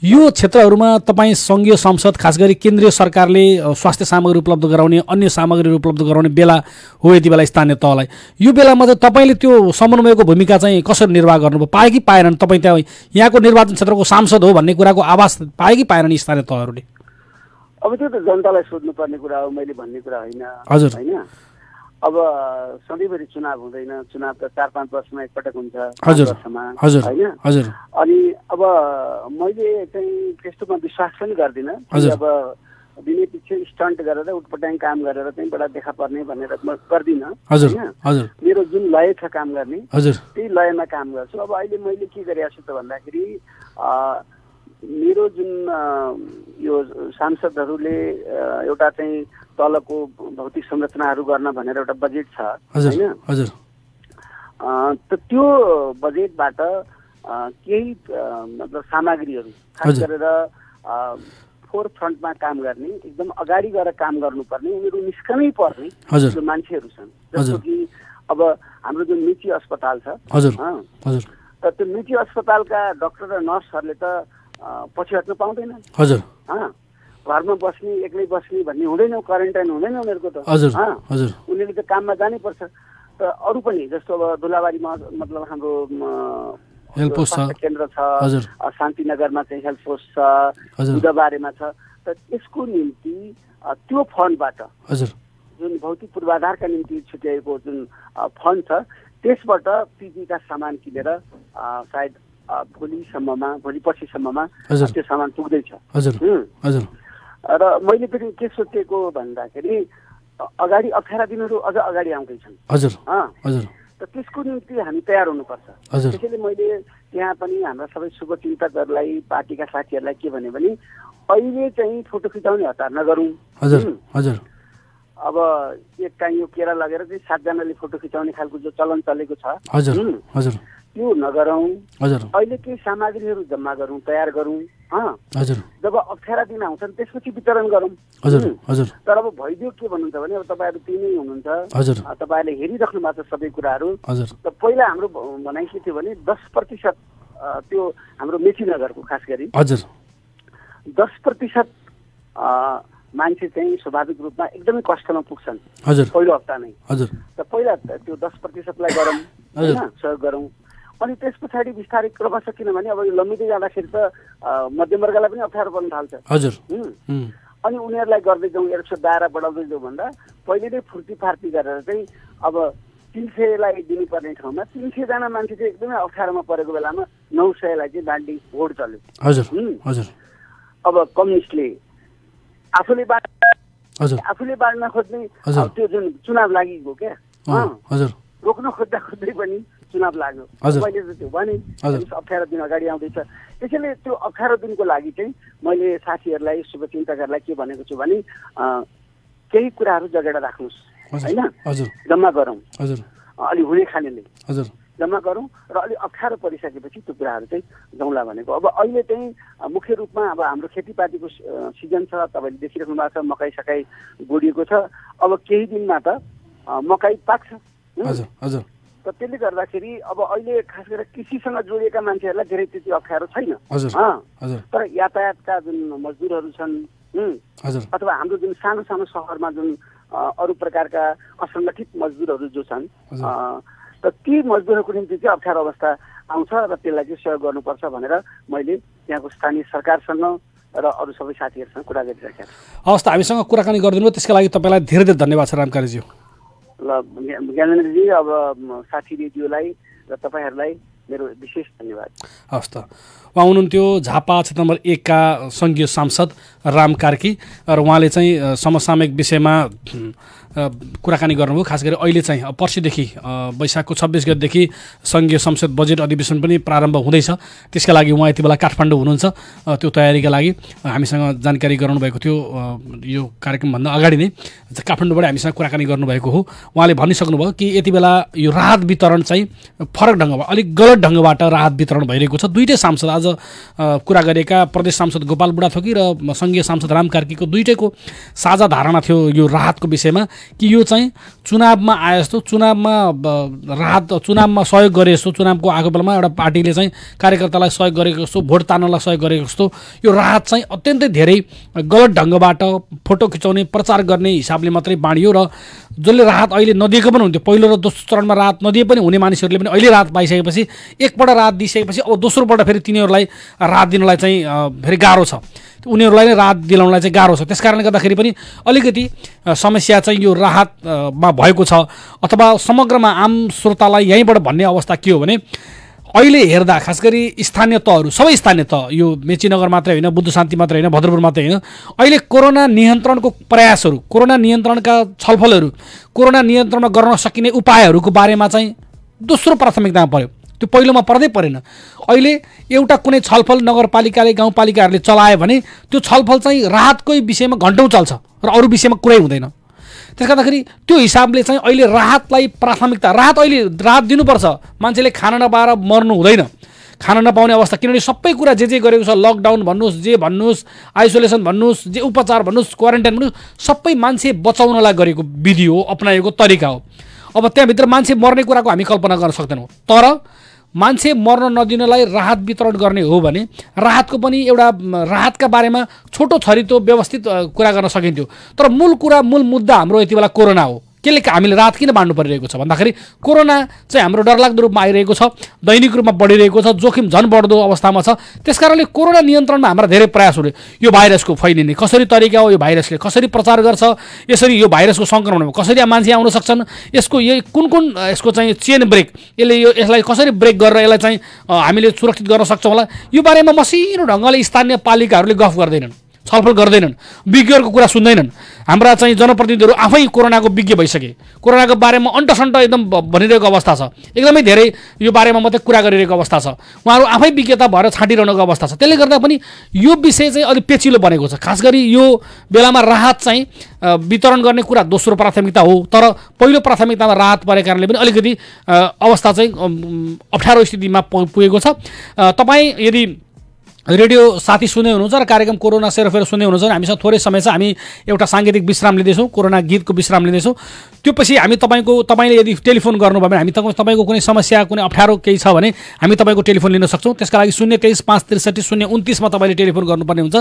यो क्षेत्रहरूमा तपाईँ सङ्घीय संसद, खास गरी केन्द्रीय सरकारले स्वास्थ्य सामग्री उपलब्ध गराउने, अन्य सामग्रीहरू उपलब्ध गराउने बेला हो यति बेला स्थानीय तहलाई, यो बेलामा चाहिँ तपाईँले त्यो समन्वयको भूमिका चाहिँ कसरी निर्वाह गर्नुभयो, पाए कि पाएनन्? तपाईँ त्यहाँ यहाँको निर्वाचन क्षेत्रको सांसद हो भन्ने कुराको आवाज पाए कि पाएनन् स्थानीय तहहरूले? अब त्यो त जनतालाई सोध्नुपर्ने कुरा हो, मैले भन्ने कुरा होइन। हजुर होइन, अब सधैँभरि चुनाव हुँदैन, चुनाव त 4-5 वर्षमा एकपटक हुन्छ। हजुर वर्षमा हजुर होइन। हजुर। अनि अब मैले चाहिँ त्यस्तोमा विश्वास पनि गर्दिनँ। अब दिने पछि स्टन्ट गरेर उटपटाङ काम गरेर चाहिँ बडा देखा पर्ने भनेर म गर्दिनँ। हजुर हजुर। मेरो जुन लय छ काम गर्ने, हजुर, त्यही लयमा काम गर्छु। अब अहिले मैले के गरेको छु त भन्दाखेरि मेरो जुन यो सांसदहरूले एउटा चाहिँ तलको भौतिक संरचनाहरू गर्न भनेर एउटा बजेट छ होइन। हजुर। त त्यो बजेटबाट केही मतलब सामग्रीहरू खास गरेर फोर फ्रन्टमा काम गर्ने, एकदम अगाडि गएर काम गर्नुपर्ने, उनीहरू निस्कनै पर्ने जो मान्छेहरू छन्। जस्तो कि अब हाम्रो जुन मेची अस्पताल छ, त त्यो मेची अस्पतालका डाक्टर र नर्सहरूले त पछि हट्न पाउँदैन। हजुर। घरमा बस्ने, एक्लै बस्ने भन्ने हुँदैन, क्वारेन्टाइन हुँदैन उनीहरूको त। उनीहरूले त काममा जानै पर्छ। त अरू पनि जस्तो अब धुलाबारीमा मतलब हाम्रो स्वास्थ्य केन्द्र छ, शान्तिनगरमा चाहिँ हेल्थ पोस्ट छ, बुधबारेमा छ। त यसको निम्ति त्यो फन्डबाट जुन भौतिक पूर्वाधारका निम्ति छुट्याएको जुन फन्ड छ, त्यसबाट पिपीका सामान किनेर सायद भोलि पछिसम्ममा त्यो सामान पुग्दैछ। र मैले पनि के सोचेको भन्दाखेरि अगाडि 18 दिनहरू अझ अगाडि आउँदैछन्। त त्यसको निम्ति हामी तयार हुनुपर्छ। त्यसैले मैले त्यहाँ पनि हाम्रा सबै शुभचिन्तकहरूलाई, पार्टीका साथीहरूलाई के भने अहिले चाहिँ फोटो खिचाउने हतार नगरौँ। अब एक टाइम यो केरा लगेर चाहिँ 7 जनाले फोटो खिचाउने खालको जो चलन चलेको छ, त्यो नगरौँ। अहिले केही सामग्रीहरू जम्मा गरौँ, तयार गरौँ। जब 18 दिन आउँछन् त्यसपछि वितरण गरौँ। तर अब भइदियो के भन्नुहुन्छ भने अब तपाईँहरू तिनै हुनुहुन्छ, तपाईँहरूले हेरिराख्नु भएको छ सबै कुराहरू। त पहिला हाम्रो भनाइ के थियो भने 10% त्यो हाम्रो मेची नगरको खास गरी 10% मान्छे चाहिँ स्वाभाविक रूपमा एकदमै कष्टमा पुग्छन् पहिलो हप्ता नै। त पहिला त्यो 10%लाई गरौँ, होइन, सहयोग गरौँ। अनि त्यस पछाडि बिस्तारै क्रमशः, किनभने अब यो लम्बिँदै जाँदाखेरि त मध्यमवर्गलाई पनि अप्ठ्यारो पर्न थाल्छ। अनि उनीहरूलाई गर्दै जाउँ, यसो दायरा बढाउँदै जाउँ भन्दा पहिले नै फुर्ती गरेर चाहिँ अब 300लाई दिनुपर्ने ठाउँमा 300 जना मान्छे चाहिँ एकदमै अप्ठ्यारोमा परेको बेलामा 900लाई चाहिँ बाँड्ने होड चल्यो। अब कम्युनिस्टले आफूले बाँड्न खोज्ने त्यो जुन चुनाव लागेको क्या, रोक्न खोज्दै पनि चुनाव लाग्यो। मैले त त्यो भने 18 दिन अगाडि आउँदैछ। त्यसैले त्यो 18 दिनको लागि चाहिँ मैले साथीहरूलाई, शुभचिन्तकहरूलाई के भनेको छु भने केही कुराहरू जगेर राख्नुहोस्, होइन, जम्मा गरौँ। अलि हुने खानेले जम्मा गरौँ र अलि अप्ठ्यारो परिसकेपछि त्यो कुराहरू चाहिँ जाउँला भनेको। अब अहिले चाहिँ मुख्य रूपमा अब हाम्रो खेतीपातीको सिजन छ, तपाईँले देखिराख्नु भएको छ, मकै सकाइ गोडिएको छ। अब केही दिनमा त मकै पाक्छ। त त्यसले गर्दाखेरि अब अहिले खास गरेर कृषिसँग जोडिएका मान्छेहरूलाई धेरै त्यति अप्ठ्यारो छैन। तर यातायातका जुन मजदुरहरू छन् अथवा हाम्रो जुन सानो सानो सहरमा जुन अरू प्रकारका असङ्गठित मजदुरहरू जो छन्, त ती मजदुरहरूको निम्ति चाहिँ अप्ठ्यारो अवस्था आउँछ र त्यसलाई चाहिँ सहयोग गर्नुपर्छ भनेर मैले त्यहाँको स्थानीय सरकारसँग र अरू सबै साथीहरूसँग कुरा गरिराखेको छु। हवस् त, हामीसँग कुराकानी गरिदिनु भयो, त्यसका लागि तपाईँलाई धेरै धेरै धन्यवाद छ रामकारीज्यू। ल ज्ञानेन्द्रजी, अब साथी रेडियोलाई र तपाईँहरूलाई मेरो विशेष धन्यवाद। हवस् त, उहाँ हुनुहुन्थ्यो झापा क्षेत्र नम्बर 1 का सङ्घीय सांसद राम कार्की र उहाँले चाहिँ समसामयिक विषयमा कुराकानी गर्नुभयो। खास गरी अहिले चाहिँ पर्सिदेखि वैशाखको 26 गतेदेखि सङ्घीय संसद बजेट अधिवेशन पनि प्रारम्भ हुँदैछ। त्यसका लागि उहाँ यति बेला काठमाडौँ हुनुहुन्छ। त्यो तयारीका लागि हामीसँग जानकारी गराउनु भएको थियो। यो कार्यक्रमभन्दा अगाडि नै काठमाडौँबाट हामीसँग कुराकानी गर्नुभएको हो। उहाँले भनिसक्नुभयो कि यति बेला यो राहत वितरण चाहिँ फरक ढङ्गबाट, अलिक गलत ढङ्गबाट राहत वितरण भइरहेको छ। दुईटै सांसद, आज आज कुरा गरेका प्रदेश सांसद गोपाल बुढाथोकी र संघीय सांसद राम कार्कीको दुईटैको साझा धारणा थियो यो राहतको विषयमा कि यो चाहिँ चुनावमा आए जस्तो चुनावमा सहयोग गरे जस्तो चुनावको आएको बेलामा एउटा पार्टीले चाहिँ कार्यकर्तालाई सहयोग गरेको जस्तो भोट तान्नलाई सहयोग गरेको जस्तो यो राहत चाहिँ अत्यन्तै धेरै गलत ढङ्गबाट फोटो खिचाउने प्रचार गर्ने हिसाबले मात्रै बाँडियो र जसले राहत अहिले नदिएको पनि हुन्थ्यो पहिलो र दोस्रो चरणमा राहत नदिए पनि हुने मानिसहरूले पनि अहिले राहत पाइसकेपछि एकपल्ट राहत दिइसकेपछि अब दोस्रोपल्ट फेरि तिनीहरूलाई राहत दिनलाई चाहिँ फेरि गाह्रो छ उनीहरूलाई नै राहत दिलाउनलाई चाहिँ गाह्रो छ। त्यसकारणले गर्दाखेरि पनि अलिकति समस्या चाहिँ यो राहतमा भएको छ अथवा समग्रमा आम श्रोतालाई यहीँबाट भन्ने अवस्था के हो भने अहिले हेर्दा खास गरी स्थानीय तहहरू सबै स्थानीय तह यो मेचीनगर मात्रै होइन बुद्ध शान्ति मात्रै होइन भद्रपुर मात्रै होइन अहिले कोरोना नियन्त्रणको प्रयासहरू कोरोना नियन्त्रणका छलफलहरू कोरोना नियन्त्रणमा गर्न सकिने उपायहरूको बारेमा चाहिँ दोस्रो प्राथमिकतामा पर्यो त्यो पहिलोमा पर्दै परेन। अहिले एउटा कुनै छलफल नगरपालिकाले गाउँपालिकाहरूले चलायो भने त्यो छलफल चाहिँ राहतकै विषयमा घन्टौँ चल्छ र अरू विषयमा कुरै हुँदैन। त्यसले गर्दाखेरि त्यो हिसाबले चाहिँ अहिले राहतलाई प्राथमिकता राहत दिनुपर्छ। मान्छेले खाना नपाएर मर्नु हुँदैन खाना नपाउने अवस्था किनभने सबै कुरा जे गरेको छ लकडाउन भन्नुहोस् जे भन्नुहोस् आइसोलेसन भन्नुहोस् जे उपचार भन्नुहोस् क्वारेन्टाइन भन्नुहोस् सबै मान्छे बचाउनलाई गरेको विधि हो अपनाएको तरिका हो। अब त्यहाँभित्र मान्छे मर्ने कुराको हामी कल्पना गर्न सक्दैनौँ तर मान्छे मर्न नदिनलाई राहत वितरण गर्ने हो भने राहतको पनि एउटा राहतका बारेमा छोटो छरितो व्यवस्थित कुरा गर्न सकिन्थ्यो तर मूल मुद्दा हाम्रो यति बेला कोरोना हो। केले हामीले राहत किन बाँड्नु परिरहेको छ भन्दाखेरि कोरोना चाहिँ हाम्रो डरलाग्दो रूपमा आइरहेको छ दैनिक रूपमा बढिरहेको छ जोखिम झन् बढ्दो अवस्थामा छ। त्यसकारणले कोरोना नियन्त्रणमा हाम्रा धेरै प्रयासहरू यो भाइरसको फैलिने कसरी तरिका हो यो भाइरसले कसरी प्रचार गर्छ यसरी यो भाइरसको सङ्क्रमणमा कसरी मान्छे आउन सक्छन् यसको कुन यसको चाहिँ चेन ब्रेक यसलाई कसरी ब्रेक गरेर यसलाई चाहिँ हामीले सुरक्षित गर्न सक्छौँ होला यो बारेमा मसिनो ढङ्गले स्थानीय पालिकाहरूले गफ गर्दैनन् छलफल गर्दैनन् विज्ञहरूको कुरा सुन्दैनन्। हाम्रा चाहिँ जनप्रतिनिधिहरू आफै कोरोनाको विज्ञ भइसके कोरोनाको बारेमा अन्टसन्ट एकदम भनिरहेको अवस्था छ एकदमै धेरै यो बारेमा मात्रै कुरा गरिरहेको अवस्था छ उहाँहरू आफै विज्ञता भएर छाँटिरहनुको अवस्था छ। त्यसले गर्दा पनि यो विषय चाहिँ अलिक पेचिलो बनेको छ। खास गरी यो बेलामा राहत चाहिँ वितरण गर्ने कुरा दोस्रो प्राथमिकता हो तर पहिलो प्राथमिकतामा राहत परेको कारणले पनि अलिकति अवस्था चाहिँ अप्ठ्यारो स्थितिमा पुगेको छ। तपाईँ यदि रेडियो साथी सुन्दै हुनुहुन्छ र कार्यक्रम कोरोना सेरोफेरो सुन्दै हुनुहुन्छ भने हामीसँग थोरै समय छ हामी एउटा साङ्गीतिक विश्राम लिँदैछौँ कोरोना गीतको विश्राम लिँदैछौँ। त्यो पछि हामी तपाईँले यदि टेलिफोन गर्नुभयो भने हामी तपाईँको कुनै समस्या कुनै अप्ठ्यारो केही छ भने हामी तपाईँको टेलिफोन लिन सक्छौँ। त्यसका लागि 023 563 029 तपाईँले टेलिफोन गर्नुपर्ने हुन्छ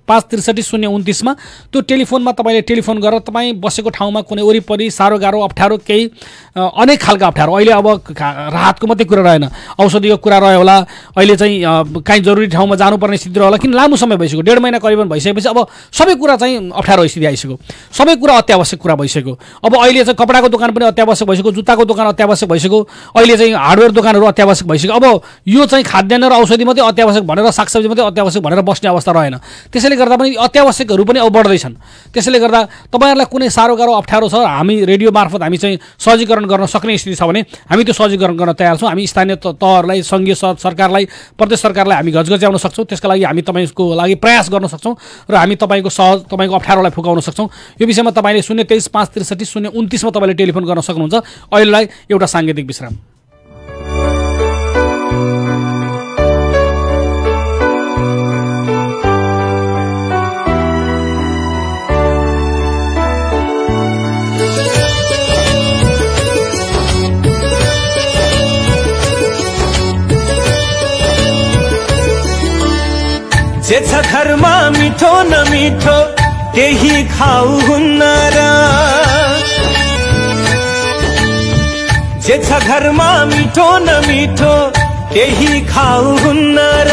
563 029 त्यो टेलिफोनमा तपाईँले टेलिफोन गरेर तपाईँ बसेको ठाउँमा कुनै वरिपरि साह्रो गाह्रो अप्ठ्यारो केही अनेक खालका अप्ठ्यारो अहिले अब राहतको मात्रै कुरा रहेन औषधिको कुरा रह्यो होला अहिले चाहिँ काहीँ जरुरी ठाउँमा जानुपर्ने स्थिति होला किन लामो समय भइसक्यो 1.5 महिना करिबन भइसकेपछि अब सबै कुरा चाहिँ अप्ठ्यारो स्थिति आइसक्यो सबै कुरा अत्यावश्यक कुरा भइसक्यो। अब अहिले चाहिँ कपडाको दोकान पनि अत्यावश्यक भइसक्यो जुत्ताको दोकान अत्यावश्यक भइसक्यो अहिले चाहिँ हार्डवेयर दोकानहरू अत्यावश्यक भइसक्यो। अब यो चाहिँ खाद्यान्न र औषधि मात्रै अत्यावश्यक भनेर सागसब्जी मात्रै अत्यावश्यक भनेर बस्ने अवस्था रहेन। त्यसैले गर्दा पनि अत्यावश्यकहरू पनि अब बढ्दैछन्। त्यसैले गर्दा तपाईँहरूलाई कुनै साह्रो गाह्रो अप्ठ्यारो छ हामी रेडियो मार्फत हामी चाहिँ सहजीकरण गर्न सक्ने स्थिति छ भने हामी त्यो सहजीकरण गर्न तयार छौँ। हामी स्थानीय तहहरूलाई सङ्घीय सरकारलाई प्रदेश सरकारलाई हामी घचघच्याउन सक्छौँ। त्यसका लागि हामी तपाईँको लागि प्रयास गर्न सक्छौँ र हामी तपाईँको अप्ठ्यारोलाई फुकाउन सक्छौँ। यो विषयमा तपाईँले 023 563 029 तपाईँले टेलिफोन गर्न सक्नुहुन्छ। अहिलेलाई एउटा साङ्गीतिक विश्राम। जे छ घरमा मिठो न मिठो त्यही खाऊ हुन्न र जे छ घरमा मिठो न मिठो त्यही खाऊ हुन्न र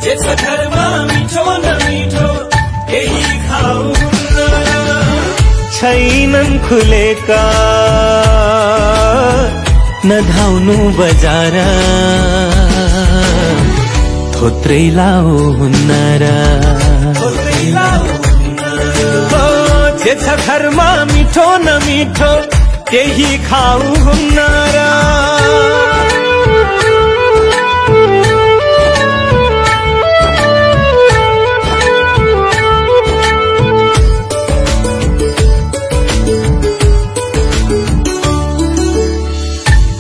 जे छ घरमा मिठो न मिठो त्यही खाऊ हुन्न र छैनन् खुलेका न धाउनु बजार थोत्रै लाऊ हुन्न र जे छ घरमा मिठो न मिठो त्यही खाऊ हुन्न र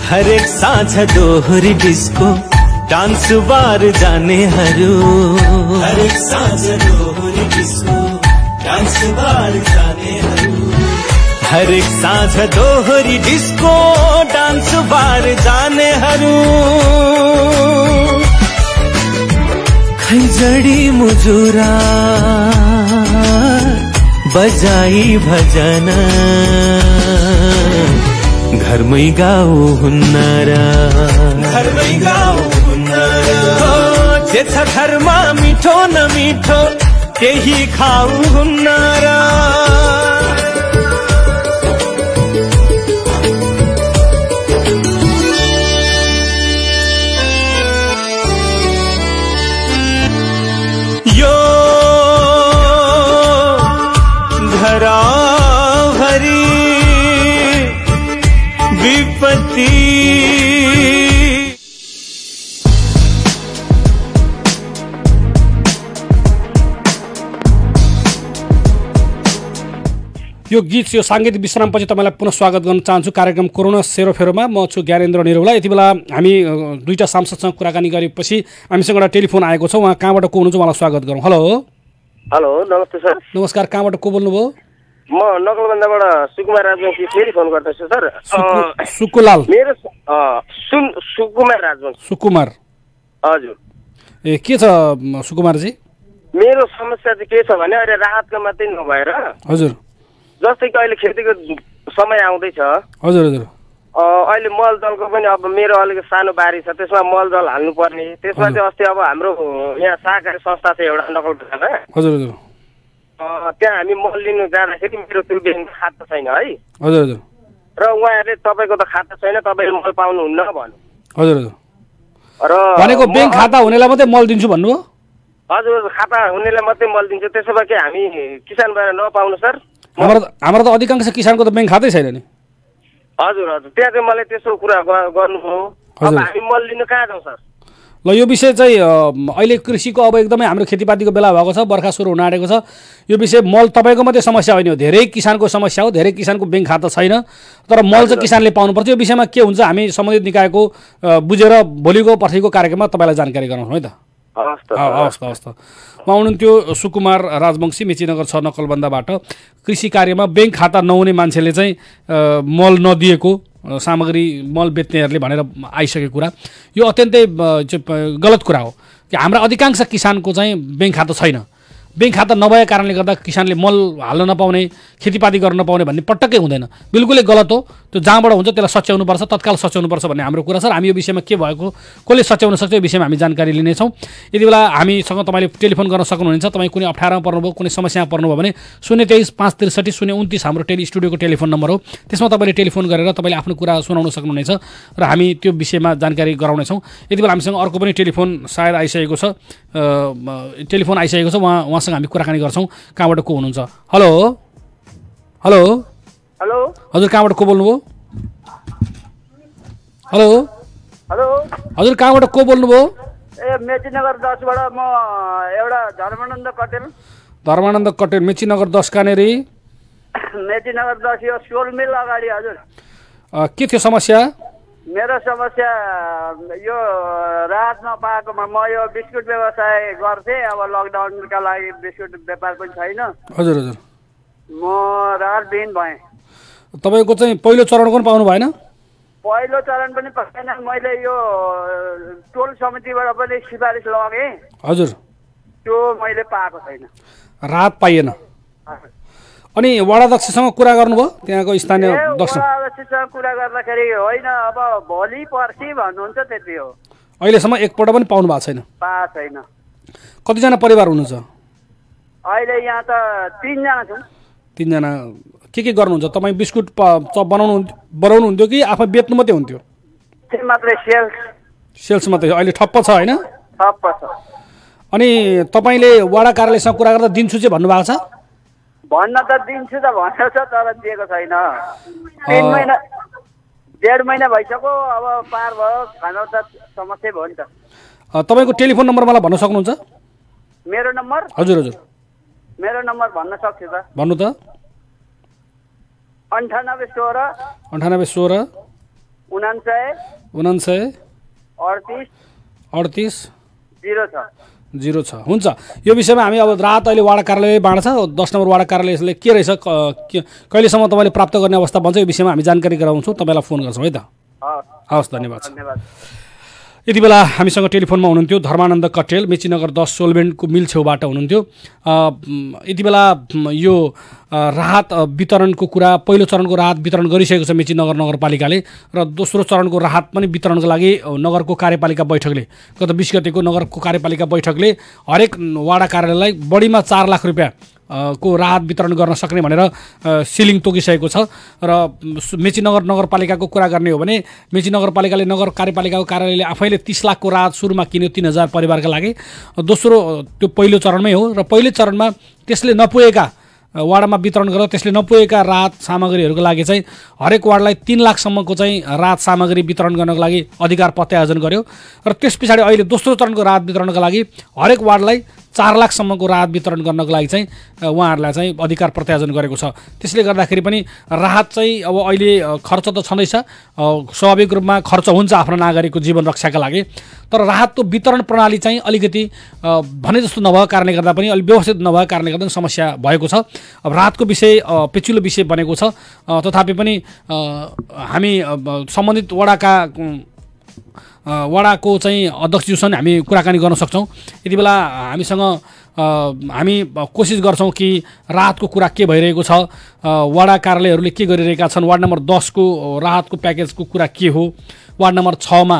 हरेक साँझ दोहोरी डिस्को डान्स बार जानेहरू हरेक साँझ दोहोरी डिस्को डान्स बार जानेहरू हरेक साँझ दोहोरी डिस्को डान्स बार जानेहरू खैजडी मुजुरा बजाई भजन घरमै गाउँ हुन्न र घरमै गाउँ हुन्न र जे छ घरमा मिठो न मिठो त्यही खाऊ हुन्न र यो धराभरि विपत्ति यो गीत यो साङ्गीतिक विश्रामपछि तपाईँलाई पुनः स्वागत गर्न चाहन्छु कार्यक्रम कोरोना सेरोफेरोमा। म छु ज्ञानेन्द्र निरौला। यति बेला हामी दुईटा सांसदसँग कुराकानी गरेपछि हामीसँग एउटा टेलिफोन आएको छ। उहाँ कहाँबाट को हुनुहुन्छ उहाँलाई स्वागत गरौँ। हेलो हेलो नमस्ते सर। नमस्कार, कहाँबाट को बोल्नुभयो? म नकलबन्दाबाट सुकुमार राजवंशी फेरि फोन गर्दैछु सर। सुकुलाल मेरो सुकुमार राजवंशी। सुकुमार हजुर। ए के छ सुकुमारजी? मेरो समस्या चाहिँ के छ भने अहिले राहतको मात्रै नभएर हजुर जस्तै कि अहिले खेतीको समय आउँदैछ। हजुर हजुर। अहिले मलजलको पनि अब मेरो अलिक सानो बारी छ, त्यसमा मलजल हाल्नु पर्ने। त्यसमा चाहिँ अस्ति अब हाम्रो यहाँ सहकारी संस्था छ एउटा नकलबन्दामा। हजुर हजुर। त्यहाँ हामी मल लिनु जाँदाखेरि मेरो त्यो ब्याङ्क खाता छैन है। हजुर हजुर। र उहाँहरूले तपाईँको त खाता छैन, तपाईँले मल पाउनुहुन्न भन्नु। हजुर हजुर। र भनेको ब्याङ्क खाता हुनेलाई मात्रै मल दिन्छु भन्नुभयो? हजुर, खाता हुनेलाई मात्रै मल दिन्छ। त्यसो भए के हामी किसान भएर नपाउनु सर? हाम्रो त अधिकांश किसानको त ब्याङ्क खातै छैन नि। हजुर हजुर, त्यहाँ चाहिँ मलाई त्यसो कुरा गर्नुभयो। अब हामी मल लिनु कहाँ जाउँ सर? ल यो विषय चाहिँ अहिले कृषिको अब एकदमै हाम्रो खेतीपातीको बेला भएको छ, बर्खा सुरु हुन आँटेको छ। यो विषय मल तपाईँको मात्रै समस्या होइन, धेरै किसानको समस्या हो। धेरै किसानको ब्याङ्क खाता छैन, तर मल चाहिँ किसानले पाउनुपर्छ। यो विषयमा के हुन्छ हामी सम्बन्धित निकायको बुझेर भोलिको पर्सिको कार्यक्रममा तपाईँलाई जानकारी गराउँछौँ है त। हवस् हवस्। उहाँ हुनुहुन्थ्यो सुकुमार राजवंशी, मेचीनगर 6 नकलबन्दाबाट। कृषि कार्यमा ब्याङ्क खाता नहुने मान्छेले चाहिँ मल नदिएको सामग्री मल बेच्नेहरूले भनेर आइसकेको कुरा यो अत्यन्तै गलत कुरा हो कि हाम्रा अधिकांश किसानको चाहिँ ब्याङ्क खाता छैन। ब्याङ्क खाता नभएको कारणले गर्दा किसानले मल हाल्न नपाउने, खेतीपाती गर्न नपाउने भन्ने पटक्कै हुँदैन, बिल्कुलै गलत हो। त्यो जहाँबाट हुन्छ त्यसलाई सच्याउनुपर्छ, तत्काल सच्याउनुपर्छ भन्ने हाम्रो कुरा सर। हामी यो विषयमा के भएको, कसले सच्याउन सक्छ यो विषयमा हामी जानकारी लिनेछौँ। यति बेला हामीसँग तपाईँले टेलिफोन गर्न सक्नुहुनेछ। तपाईँ कुनै अप्ठ्यारोमा पर्नुभयो, कुनै समस्यामा पर्नुभयो भने 023 563 029 हाम्रो स्टुडियोको टेलिफोन नम्बर हो। त्यसमा तपाईँले टेलिफोन गरेर तपाईँले आफ्नो कुरा सुनाउन सक्नुहुनेछ र हामी त्यो विषयमा जानकारी गराउनेछौँ। यति बेला हामीसँग अर्को पनि टेलिफोन सायद आइसकेको छ, उहाँसँग हामी कुराकानी गर्छौँ। कहाँबाट को हुनुहुन्छ? हेलो हेलो हेलो हजुर, कहाँबाट को बोल्नुभयो? हेलो हेलो हजुर, कहाँबाट को बोल्नुभयो? ए मेचीनगर 10 बाट म एउटा धर्मानन्द कटेल। धर्मानन्द कटेल, मेचीनगर 10 कहाँनेरि? मेचीनगर 10 यो सोल मिल अगाडि। हजुर के थियो समस्या? मेरो समस्या यो राहत नपाएकोमा म यो बिस्कुट व्यवसाय गर्थेँ। अब लकडाउनका लागि बिस्कुट व्यापार पनि छैन। हजुर हजुर। म राहतविहीन भएँ। तपाईँको चाहिँ पहिलो चरणको पनि पाउनु भएन? पहिलो चरण पनि पाएन। मैले यो टोल समितिबाट पनि सिफारिस लगेँ। हजुर। त्यो मैले पाएको छैन, राहत पाइएन। अनि वडाध्यक्षसँग कुरा गर्नुभयो? त्यहाँको स्थानीय वडाध्यक्षसँग कुरा गर्दाखेरि होइन अब भोलि पर्सि भन्नुहुन्छ, त्यति हो। अहिलेसम्म एकपल्ट पनि पाउनु भएको छैन? पाएको छैन। कतिजना परिवार हुनुहुन्छ अहिले? यहाँ त 3 जना छौँ। 3 जना। के गर्नुहुन्छ तपाईँ? बिस्कुट बनाउनुहुन्थ्यो कि आफै बेच्नु मात्रै हुन्थ्यो? मात्रै सेल्स मात्रै। अहिले ठप्प छ होइन? ठप्प छ। अनि तपाईँले वडा कार्यालयसँग कुरा गर्दा दिन्छु चाहिँ भन्नुभएको छ? भन्न त दिन्छु त भनेको छ, तर दिएको छैन। 1.5 महिना भइसक्यो। अब पार भयो, खान त समस्या भयो नि त। तपाईँको टेलिफोन नम्बर मलाई भन्न सक्नुहुन्छ? मेरो नम्बर? हजुर हजुर। मेरो नम्बर भन्न सक्छु त। भन्नु त। 98 16 99 16 99 99 38 3806 हुन्छ। यो विषयमा हामी अब राहत अहिले वाडा कार्यालय बाँड्छ 10 नम्बर वाडा कार्यालय यसले के रहेछ कहिलेसम्म तपाईँले प्राप्त गर्ने अवस्था बन्छ यो विषयमा हामी जानकारी गराउँछौँ तपाईँलाई फोन गर्छौँ है त। हवस् धन्यवाद। यति बेला हामीसँग टेलिफोनमा हुनुहुन्थ्यो धर्मानन्द कटेल मेचीनगर 10 सोलभेन्टको मिल छेउबाट हुनुहुन्थ्यो। यति बेला यो राहत वितरणको कुरा पहिलो चरणको राहत वितरण गरिसकेको छ मेचीनगर नगरपालिकाले र दोस्रो चरणको राहत पनि वितरणको लागि नगरको कार्यपालिका बैठकले गत 20 गतेको नगरको कार्यपालिका बैठकले हरेक वाडा कार्यालयलाई बढीमा 4 लाख रुपियाँ को राहत वितरण गर्न सक्ने भनेर सिलिङ तोकिसकेको छ र मेचीनगर नगरपालिकाको कुरा गर्ने हो भने मेची नगरपालिकाले नगर कार्यपालिकाको कार्यालयले आफैले 30 लाखको राहत सुरुमा किन्यो 3000 परिवारका लागि। दोस्रो त्यो पहिलो चरणमै हो र पहिलो चरणमा त्यसले नपुगेका वाडामा वितरण गरेर त्यसले नपुगेका राहत सामग्रीहरूको लागि चाहिँ हरेक वार्डलाई 3 लाखसम्मको चाहिँ राहत सामग्री वितरण गर्नको लागि अधिकार पत्यायोजन गर्यो र त्यस पछाडि अहिले दोस्रो चरणको राहत वितरणका लागि हरेक वार्डलाई 4 लाखसम्मको राहत वितरण गर्नको लागि चाहिँ उहाँहरूलाई चाहिँ अधिकार प्रत्यायोजन गरेको छ। त्यसले गर्दाखेरि पनि राहत चाहिँ अब अहिले खर्च त छँदैछ स्वाभाविक रूपमा खर्च हुन्छ आफ्नो नागरिकको जीवन रक्षाका लागि तर राहतको वितरण प्रणाली चाहिँ अलिकति भने जस्तो नभएको कारणले गर्दा पनि अलिक व्यवस्थित नभएको कारणले गर्दा समस्या भएको छ। अब राहतको विषय पेचिलो विषय बनेको छ तथापि पनि हामी सम्बन्धित वडाको चाहिँ अध्यक्षज्यूसँग हामी कुराकानी गर्न सक्छौँ। यति बेला हामीसँग हामी कोसिस गर्छौँ कि राहतको कुरा के भइरहेको छ वडा कार्यालयहरूले के गरिरहेका छन् वार्ड नम्बर 10 को राहतको प्याकेजको कुरा के हो वार्ड नम्बर 6 मा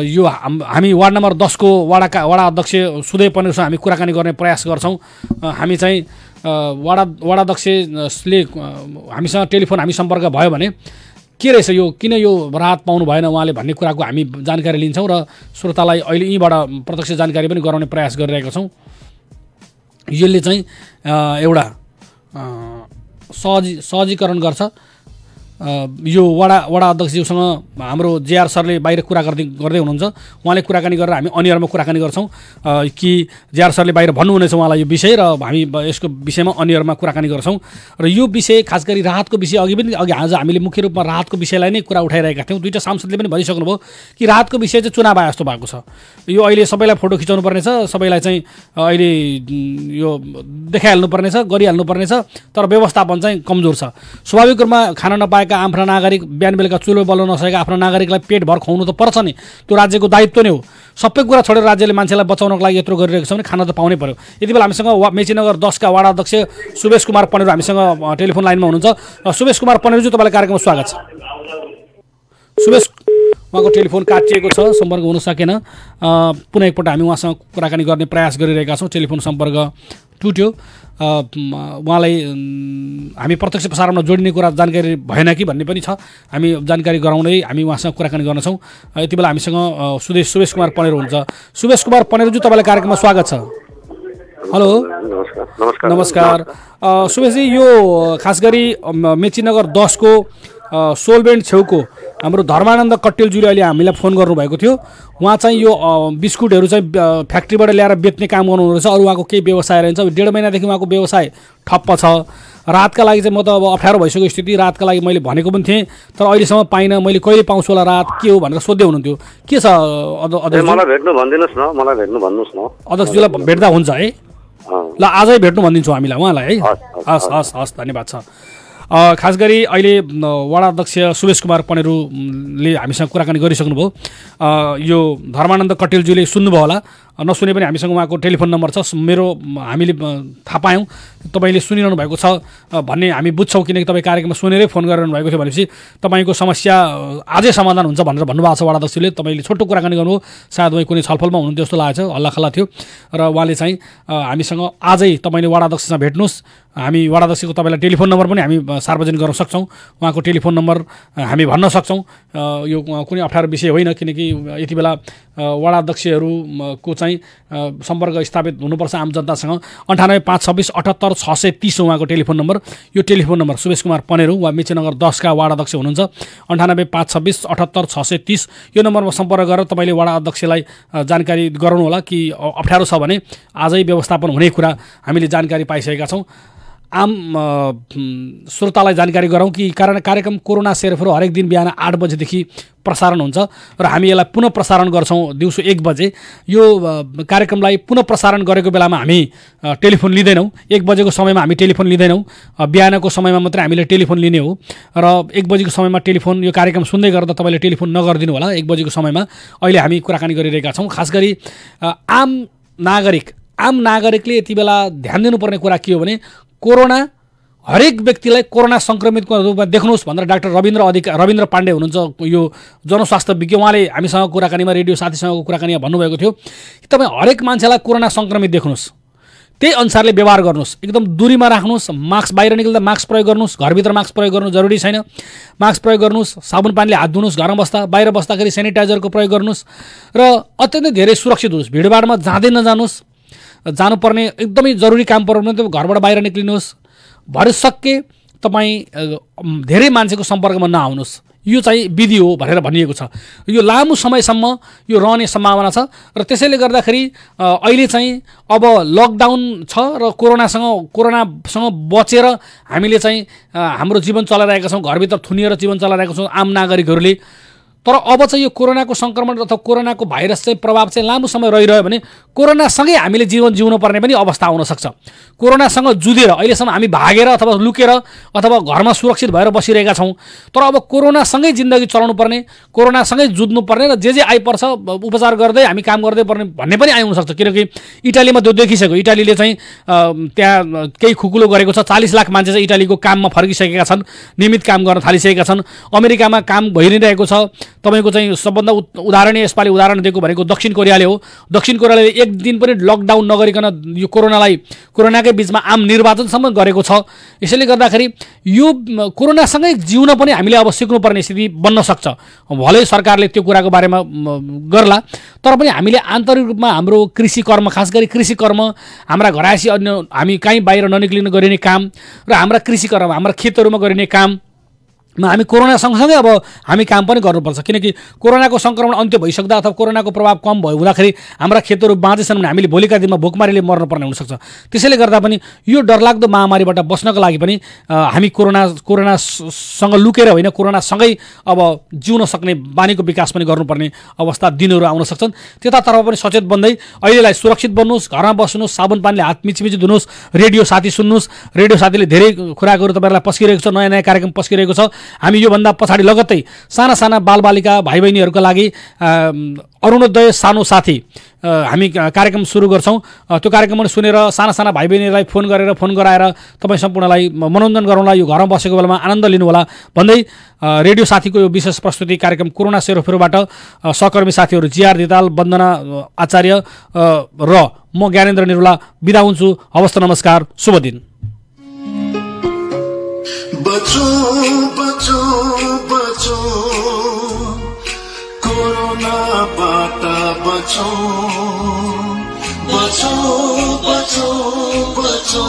यो हामी वार्ड नम्बर 10 को वडा अध्यक्ष सुदय पनेरसँग हामी कुराकानी गर्ने प्रयास गर्छौँ। हामी चाहिँ वडाध्यक्षले हामीसँग टेलिफोन हामी सम्पर्क भयो भने के रहेछ यो किन यो राहत पाउनु भएन उहाँले भन्ने कुराको हामी जानकारी लिन्छौँ र श्रोतालाई अहिले यहीँबाट प्रत्यक्ष जानकारी पनि गराउने प्रयास गरिरहेका छौँ। यसले चाहिँ एउटा सहजीकरण गर्छ। यो वडा अध्यक्षज्यूसँग हाम्रो जेआर सरले बाहिर कुरा गर्दै हुनुहुन्छ उहाँले कुराकानी गरेर हामी अनियरमा कुराकानी गर्छौँ कि जेआर सरले बाहिर भन्नुहुनेछ उहाँलाई यो विषय र हामी यसको विषयमा अनियरमा कुराकानी गर्छौँ र यो विषय खास गरी राहतको विषय अघि आज हामीले मुख्य रूपमा राहतको विषयलाई नै कुरा उठाइरहेका थियौँ। दुईटा सांसदले पनि भनिसक्नुभयो कि राहतको विषय चाहिँ चुनाव आए जस्तो भएको छ यो अहिले सबैलाई फोटो खिचाउनु पर्नेछ सबैलाई चाहिँ अहिले यो देखाइहाल्नु पर्नेछ गरिहाल्नु पर्नेछ तर व्यवस्थापन चाहिँ कमजोर छ। स्वाभाविक रूपमा खान नपाएका आफ्ना नागरिक बिहान बेलुका चुलो बल्न नसकेका आफ्नो नागरिकलाई पेट भर खुवाउनु त पर्छ नि त्यो राज्यको दायित्व नै हो। सबै कुरा छोडेर राज्यले मान्छेलाई बचाउनको लागि यत्रो गरिरहेको छ भने खाना त पाउनै पर्यो। यति बेला हामीसँग मेचीनगर 10 का वाडा अध्यक्ष सुवेश कुमार पनेरू हामीसँग टेलिफोन लाइनमा हुनुहुन्छ। सुवेश कुमार पनेरूजी तपाईँलाई कार्यक्रममा स्वागत छ। सुवेश उहाँको टेलिफोन काटिएको छ सम्पर्क हुन सकेन पुनः एकपल्ट हामी उहाँसँग कुराकानी गर्ने प्रयास गरिरहेका छौँ टेलिफोन सम्पर्क टुट्यो उहाँलाई हामी प्रत्यक्ष प्रसारणमा जोडिने कुरा जानकारी भएन कि भन्ने पनि छ हामी जानकारी गराउँदै हामी उहाँसँग कुराकानी गर्नेछौँ। यति बेला हामीसँग सुवेश कुमार पनेरू हुन्छ। सुवेश कुमार पनेरूजी तपाईँलाई कार्यक्रममा स्वागत छ। हेलो नमस्कार सुवेशजी यो खास गरी मेचीनगर 10 को सोलभेन्ट छेउको हाम्रो धर्मानन्द कट्टेलज्यूले अहिले हामीलाई फोन गर्नुभएको थियो उहाँ चाहिँ यो बिस्कुटहरू चाहिँ फ्याक्ट्रीबाट ल्याएर बेच्ने काम गर्नुहुँदो रहेछ अरू उहाँको केही व्यवसाय रहन्छ 1.5 महिनादेखि उहाँको व्यवसाय ठप्प छ। राहतका लागि चाहिँ म त अब अप्ठ्यारो भइसकेको स्थिति राहतका लागि मैले भनेको पनि थिएँ तर अहिलेसम्म पाइनँ मैले कहिले पाउँछु होला राहत के हो भनेर सोध्दै हुनुहुन्थ्यो के छ मलाई भेट्नु भनिदिनुहोस् न मलाई भेट्नु भन्नुहोस् न अध्यक्षज्यूलाई भेट्दा हुन्छ है ल आजै भेट्नु भनिदिन्छौँ हामीलाई उहाँलाई है हस् हस् हस् धन्यवाद छ। खास गरी अहिले वडा अध्यक्ष सुवेश कुमार पनेरूले हामीसँग कुराकानी गरिसक्नुभयो यो धर्मानन्द कटेलज्यूले सुन्नुभयो होला नसुने पनि हामीसँग उहाँको टेलिफोन नम्बर छ मेरो हामीले थाहा पायौँ तपाईँले सुनिरहनु भएको छ भन्ने हामी बुझ्छौँ किनकि तपाईँ कार्यक्रममा सुनेरै फोन गरिरहनु भएको थियो भनेपछि तपाईँको समस्या आजै समाधान हुन्छ भनेर भन्नुभएको छ वडा अध्यक्षले तपाईँले छोटो कुराकानी गर्नुभयो सायद उहाँ कुनै छलफलमा हुनुहुन्थ्यो जस्तो लागेको छ हल्लाखल्ला थियो र उहाँले चाहिँ हामीसँग आजै तपाईँले वडा अध्यक्षसँग भेट्नुहोस् हामी वडा अध्यक्षको तपाईँलाई टेलिफोन नम्बर पनि हामी सार्वजनिक गर्न सक्छौँ उहाँको टेलिफोन नम्बर हामी भन्न सक्छौँ यो कुनै अप्ठ्यारो विषय होइन किनकि यति बेला वडा अध्यक्षहरूको चाहिँ सम्पर्क स्थापित हुनुपर्छ आम जनतासँग 9856278630 उहाँको टेलिफोन नम्बर यो टेलिफोन नम्बर सुवेश कुमार पनेरू वा मेचीनगर 10 का वार्ड अध्यक्ष हुनुहुन्छ 9856278630 यो नम्बरमा सम्पर्क गरेर तपाईँले वडा अध्यक्षलाई जानकारी गराउनु होला कि अप्ठ्यारो छ भने आजै व्यवस्थापन हुने कुरा हामीले जानकारी पाइसकेका छौँ। आम श्रोतालाई जानकारी गरौँ कि कार्यक्रम कोरोना सेरोफेरो हरेक दिन बिहान 8 बजेदेखि प्रसारण हुन्छ र हामी यसलाई पुनः प्रसारण गर्छौँ दिउँसो 1 बजे। यो कार्यक्रमलाई पुनः प्रसारण गरेको बेलामा हामी टेलिफोन लिँदैनौँ। 1 बजेको समयमा हामी टेलिफोन लिँदैनौँ। बिहानको समयमा मात्रै हामीले टेलिफोन लिने हो र 1 बजेको समयमा टेलिफोन यो कार्यक्रम सुन्दै गर्दा तपाईँले टेलिफोन नगरिदिनु होला। 1 बजेको समयमा अहिले हामी कुराकानी गरिरहेका छौँ। खास गरी आम नागरिकले यति बेला ध्यान दिनुपर्ने कुरा के हो भने कोरोना हरेक व्यक्तिलाई कोरोना संक्रमितको रूपमा देख्नुहोस् भनेर डाक्टर रविन्द्र पाण्डे हुनुहुन्छ यो जनस्वास्थ्य विज्ञ, उहाँले हामीसँग कुराकानीमा रेडियो साथीसँगको कुराकानीमा भन्नुभएको थियो कि तपाईँ हरेक मान्छेलाई कोरोना संक्रमित देख्नुहोस्, त्यही अनुसारले व्यवहार गर्नुहोस्, एकदम दूरीमा राख्नुहोस्, मास्क बाहिर निकल्दा मास्क प्रयोग गर्नुहोस्, घरभित्र मास्क प्रयोग गर्नु जरुरी छैन, मास्क प्रयोग गर्नुहोस्, साबुन पानीले हात धुनुहोस्, घरमा बस्दा बाहिर बस्दाखेरि सेनिटाइजरको प्रयोग गर्नुहोस् र अत्यन्तै धेरै सुरक्षित हुनुहोस्। भिडभाडमा जाँदै नजानुहोस्, जानुपर्ने एकदमै जरुरी काम पर्यो भने घरबाट बाहिर निक्लिनुहोस्, भरसक्के तपाईँ धेरै मान्छेको सम्पर्कमा नआउनुहोस्। यो चाहिँ विधि हो भनेर भनिएको छ। यो लामो समयसम्म यो रहने सम्भावना छ र त्यसैले गर्दाखेरि अहिले चाहिँ अब लकडाउन छ र कोरोनासँग बचेर हामीले चाहिँ हाम्रो जीवन चलाइरहेका छौँ, घरभित्र थुनिएर जीवन चलाइरहेका छौँ आम नागरिकहरूले। तर अब चाहिँ यो कोरोनाको संक्रमण अथवा कोरोनाको भाइरस चाहिँ प्रभाव चाहिँ लामो समय रहिरह्यो भने कोरोनासँगै हामीले जीवन जिउनु पर्ने पनि अवस्था आउन सक्छ। कोरोनासँग जुधेर अहिलेसम्म हामी भागेर अथवा लुकेर अथवा घरमा सुरक्षित भएर बसिरहेका छौँ, तर अब कोरोनासँगै जिन्दगी चलाउनु पर्ने, कोरोनासँगै जुझ्नु पर्ने र जे आइपर्छ उपचार गर्दै हामी काम गर्दै पर्ने भन्ने पनि आउन सक्छ। किनकि इटालीमा त्यो देखिसक्यो, इटालीले चाहिँ त्यहाँ केही खुकुलो गरेको छ। 40 लाख मान्छे चाहिँ इटालीको काममा फर्किसकेका छन्, नियमित काम गर्न थालिसकेका छन्। अमेरिकामा काम भइरहेको छ। तपाईको चाहिँ सबभन्दा उदाहरणीय यसपालि उदाहरण दिएको भनेको दक्षिण कोरियाले हो। दक्षिण कोरियाले 1 दिन पनि लकडाउन नगरिकन यो कोरोनाकै बीचमा आम निर्वाचनसम्म गरेको छ। यसैले गर्दाखेरि यो कोरोनासँगै जिउन पनि हामीले अब सिक्नुपर्ने स्थिति बन्न सक्छ। भलै सरकारले त्यो कुराको बारेमा गर्ला, तर पनि हामीले आन्तरिक रूपमा हाम्रो कृषि कर्म, खास गरी कृषि कर्म, हाम्रा घरायसी अन्य हामी कहीँ बाहिर ननिक्लिन गरिने काम र हाम्रा कृषि कर्म, हाम्रा खेतहरूमा गरिने काम हामी कोरोना सँगसँगै अब हामी काम पनि गर्नुपर्छ। किनकि कोरोनाको संक्रमण अन्त्य भइसक्दा अथवा कोरोनाको प्रभाव कम भयो हुँदाखेरि हाम्रा खेतहरू बाँचेछन् भने हामीले भोलिका दिनमा भोकमारीले मर्नुपर्ने हुनसक्छ। त्यसैले गर्दा पनि यो डरलाग्दो महामारीबाट बस्नको लागि पनि हामी कोरोनासँग लुकेर होइन, कोरोनासँगै अब जिउन सक्ने बानीको विकास पनि गर्नुपर्ने अवस्था दिनहरू आउन सक्छन्। त्यतातर्फ पनि सचेत बन्दै अहिलेलाई सुरक्षित बन्नुहोस्, घरमा बस्नुहोस्, साबुन पानीले हात मिचिमिची धुनुहोस्, रेडियो साथी सुन्नुहोस्। रेडियो साथीले धेरै कुराहरू तपाईँहरूलाई पस्किरहेको छ, नयाँ नयाँ कार्यक्रम पस्किरहेको छ। हामी योभन्दा पछाडि लगत्तै साना बालबालिका भाइ बहिनीहरूका लागि अरुणोदय सानो साथी हामी कार्यक्रम सुरु गर्छौँ। त्यो कार्यक्रम सुनेर साना भाइ बहिनीलाई फोन गराएर तपाईँ सम्पूर्णलाई मनोरञ्जन गराउँला, यो घरमा बसेको बेलामा आनन्द लिनुहोला भन्दै रेडियो साथीको यो विशेष प्रस्तुति कार्यक्रम कोरोना सेरोफेरोबाट सहकर्मी साथीहरू जिआर दिताल, वन्दना आचार्य र म ज्ञानेन्द्र निरुला बिदा हुन्छु। हवस् त, नमस्कार, शुभ दिन। बचो बचो बचो कोरोना बाटा बचो बचो बचो बचो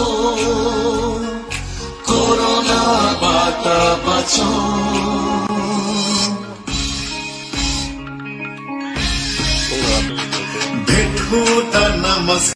कोरोना बाटा बचो। भेट हुँदा नमस्कार।